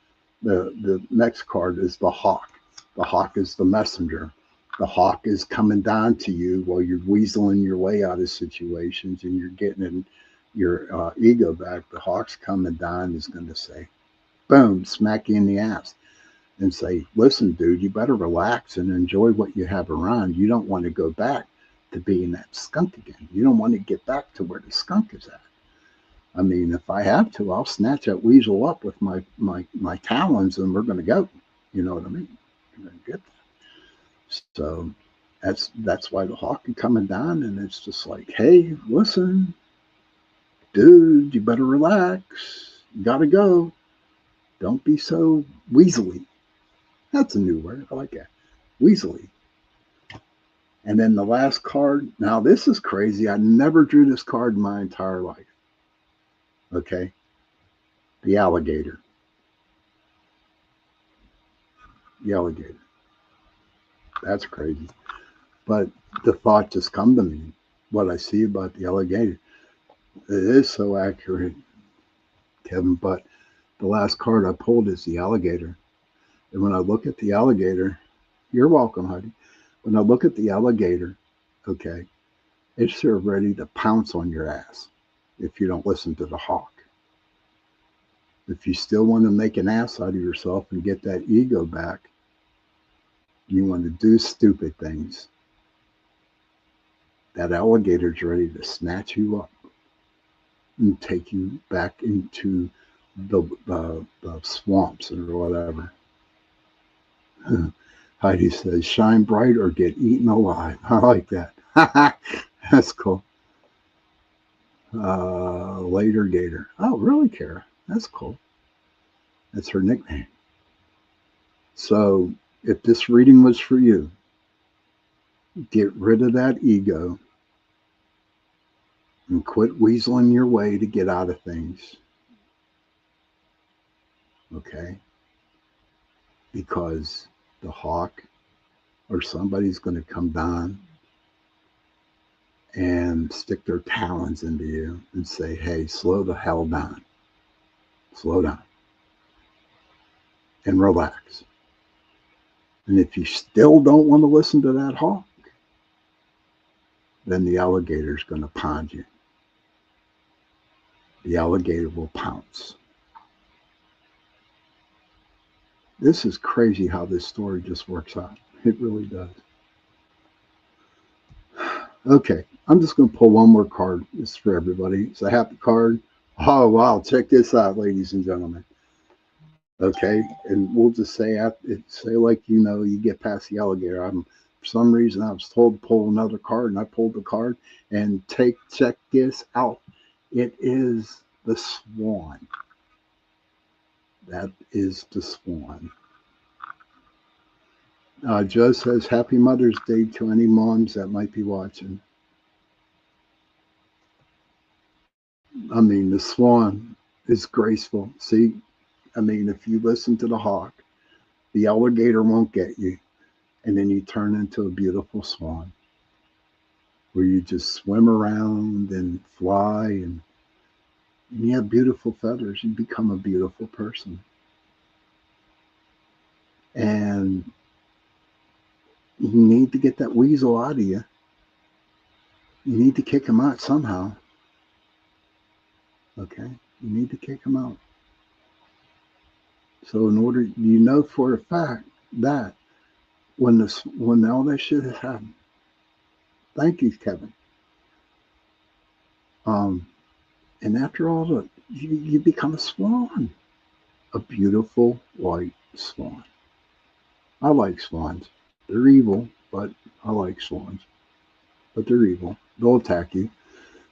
The next card is the hawk. The hawk is the messenger. The hawk is coming down to you while you're weaseling your way out of situations and you're getting in your ego back. The hawk's coming down is going to say, boom, smack you in the ass and say, listen, dude, you better relax and enjoy what you have around. You don't want to go back to being that skunk again. You don't want to get back to where the skunk is at. I mean, if I have to, I'll snatch that weasel up with my talons and we're going to go. You know what I mean? We're going to get that. So that's why the hawk is coming down, and it's just like, hey, listen, dude, you better relax. You got to go. Don't be so weaselly. That's a new word. I like that. Weaselly. And then the last card. Now, this is crazy. I never drew this card in my entire life. Okay, the alligator. The alligator. That's crazy. But the thought just come to me, what I see about the alligator. It is so accurate, Kevin, but the last card I pulled is the alligator. And when I look at the alligator, you're welcome, Heidi. When I look at the alligator, okay, it's sure ready to pounce on your ass if you don't listen to the hawk. If you still want to make an ass out of yourself and get that ego back, you want to do stupid things, that alligator's ready to snatch you up and take you back into the swamps or whatever. Heidi says, shine bright or get eaten alive. I like that. That's cool. Later Gator. Oh, really, Kara? That's cool. That's her nickname. So if this reading was for you, get rid of that ego and quit weaseling your way to get out of things. Okay? Because the hawk or somebody's going to come down and stick their talons into you and say, hey, slow the hell down. Slow down. And relax. And if you still don't want to listen to that hawk, then the alligator's going to pound you. The alligator will pounce. This is crazy how this story just works out. It really does. Okay, I'm just going to pull one more card. This is for everybody. It's a happy card. Oh, wow. Check this out, ladies and gentlemen. Okay, and we'll just say, like, you get past the alligator. For some reason, I was told to pull another card, and I pulled the card. And check this out. It is the swan. That is the swan. Joe says, Happy Mother's Day to any moms that might be watching. I mean, the swan is graceful. See, I mean, if you listen to the hawk, the alligator won't get you. And then you turn into a beautiful swan where you just swim around and fly and you have beautiful feathers. You become a beautiful person. And you need to get that weasel out of you. You need to kick him out somehow. Okay? You need to kick him out. So for a fact that when all that shit has happened, thank you, Kevin. And after all that, you become a swan, a beautiful white swan. I like swans. They're evil, but I like swans. But they're evil. They'll attack you.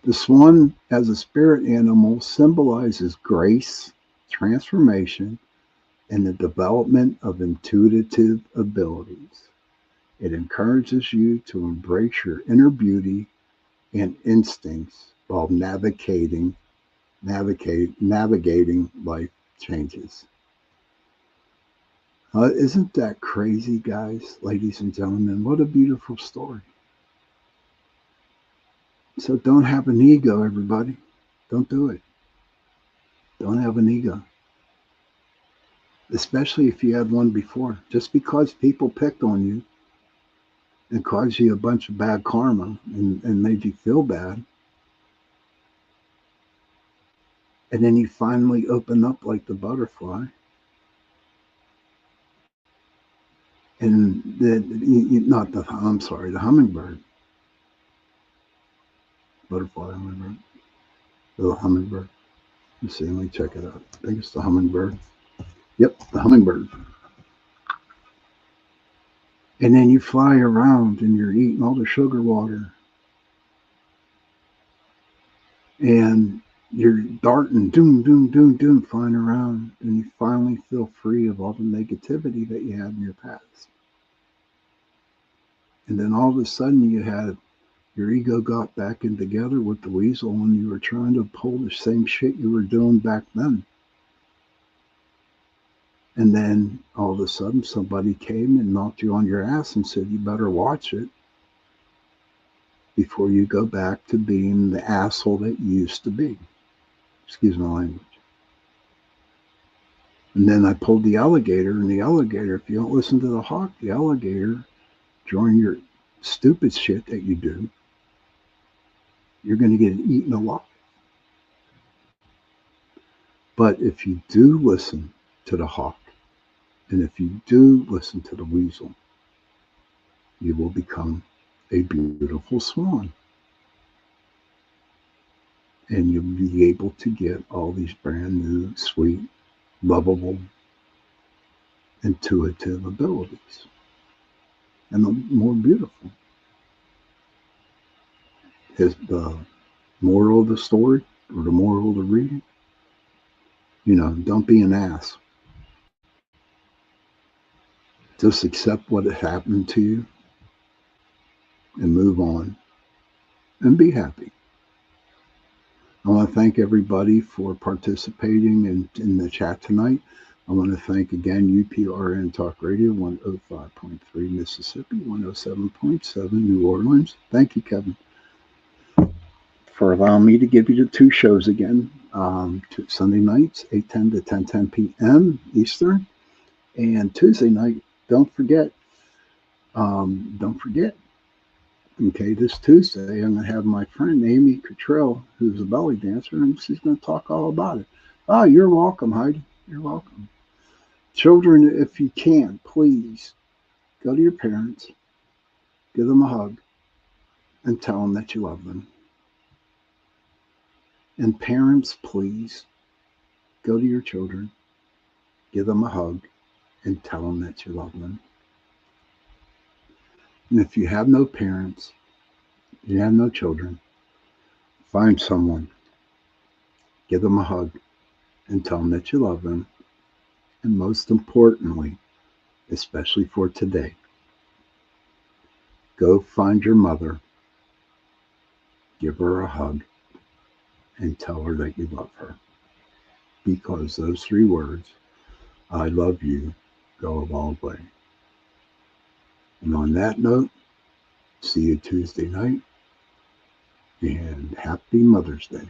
The swan, as a spirit animal, symbolizes grace, transformation, and the development of intuitive abilities. It encourages you to embrace your inner beauty and instincts while navigating life changes. Isn't that crazy, guys, ladies and gentlemen? What a beautiful story. So don't have an ego, everybody. Don't do it. Don't have an ego. Especially if you had one before. Just because people picked on you and caused you a bunch of bad karma and made you feel bad. And then you finally open up like the butterfly. And the hummingbird. Butterfly, hummingbird. The hummingbird. Let's see, let me check it out. I think it's the hummingbird. Yep, the hummingbird. And then you fly around and you're eating all the sugar water. And you're darting, doom, doom, doom, doom, flying around. And you finally feel free of all the negativity that you had in your past. And then all of a sudden your ego got back in together with the weasel and you were trying to pull the same shit you were doing back then. And then all of a sudden somebody came and knocked you on your ass and said, you better watch it before you go back to being the asshole that you used to be. Excuse my language. And then I pulled the alligator, and the alligator, if you don't listen to the hawk, the alligator, during your stupid shit that you do, you're going to get eaten alive. But if you do listen to the hawk, and if you do listen to the weasel, you will become a beautiful swan. And you'll be able to get all these brand new, sweet, lovable, intuitive abilities. And the more beautiful. The Moral of the story, or the moral of the reading, don't be an ass. Just accept what has happened to you and move on and be happy. I want to thank everybody for participating in the chat tonight. I want to thank again UPRN Talk Radio 105.3 Mississippi, 107.7 New Orleans. Thank you, Kevin, for allowing me to give you the two shows again. Sunday nights, 8:10 to 10:10 p.m. Eastern, and Tuesday night. Don't forget. Okay, this Tuesday I'm going to have my friend Amy Cottrell, who's a belly dancer, and she's going to talk all about it. Oh, you're welcome, Heidi. You're welcome. Children, if you can, please go to your parents, give them a hug, and tell them that you love them. And parents, please go to your children, give them a hug, and tell them that you love them. And if you have no parents, you have no children, find someone, give them a hug, and tell them that you love them. And most importantly, especially for today, go find your mother, give her a hug, and tell her that you love her. Because those three words, I love you, go a long way. And on that note, see you Tuesday night, and happy Mother's Day.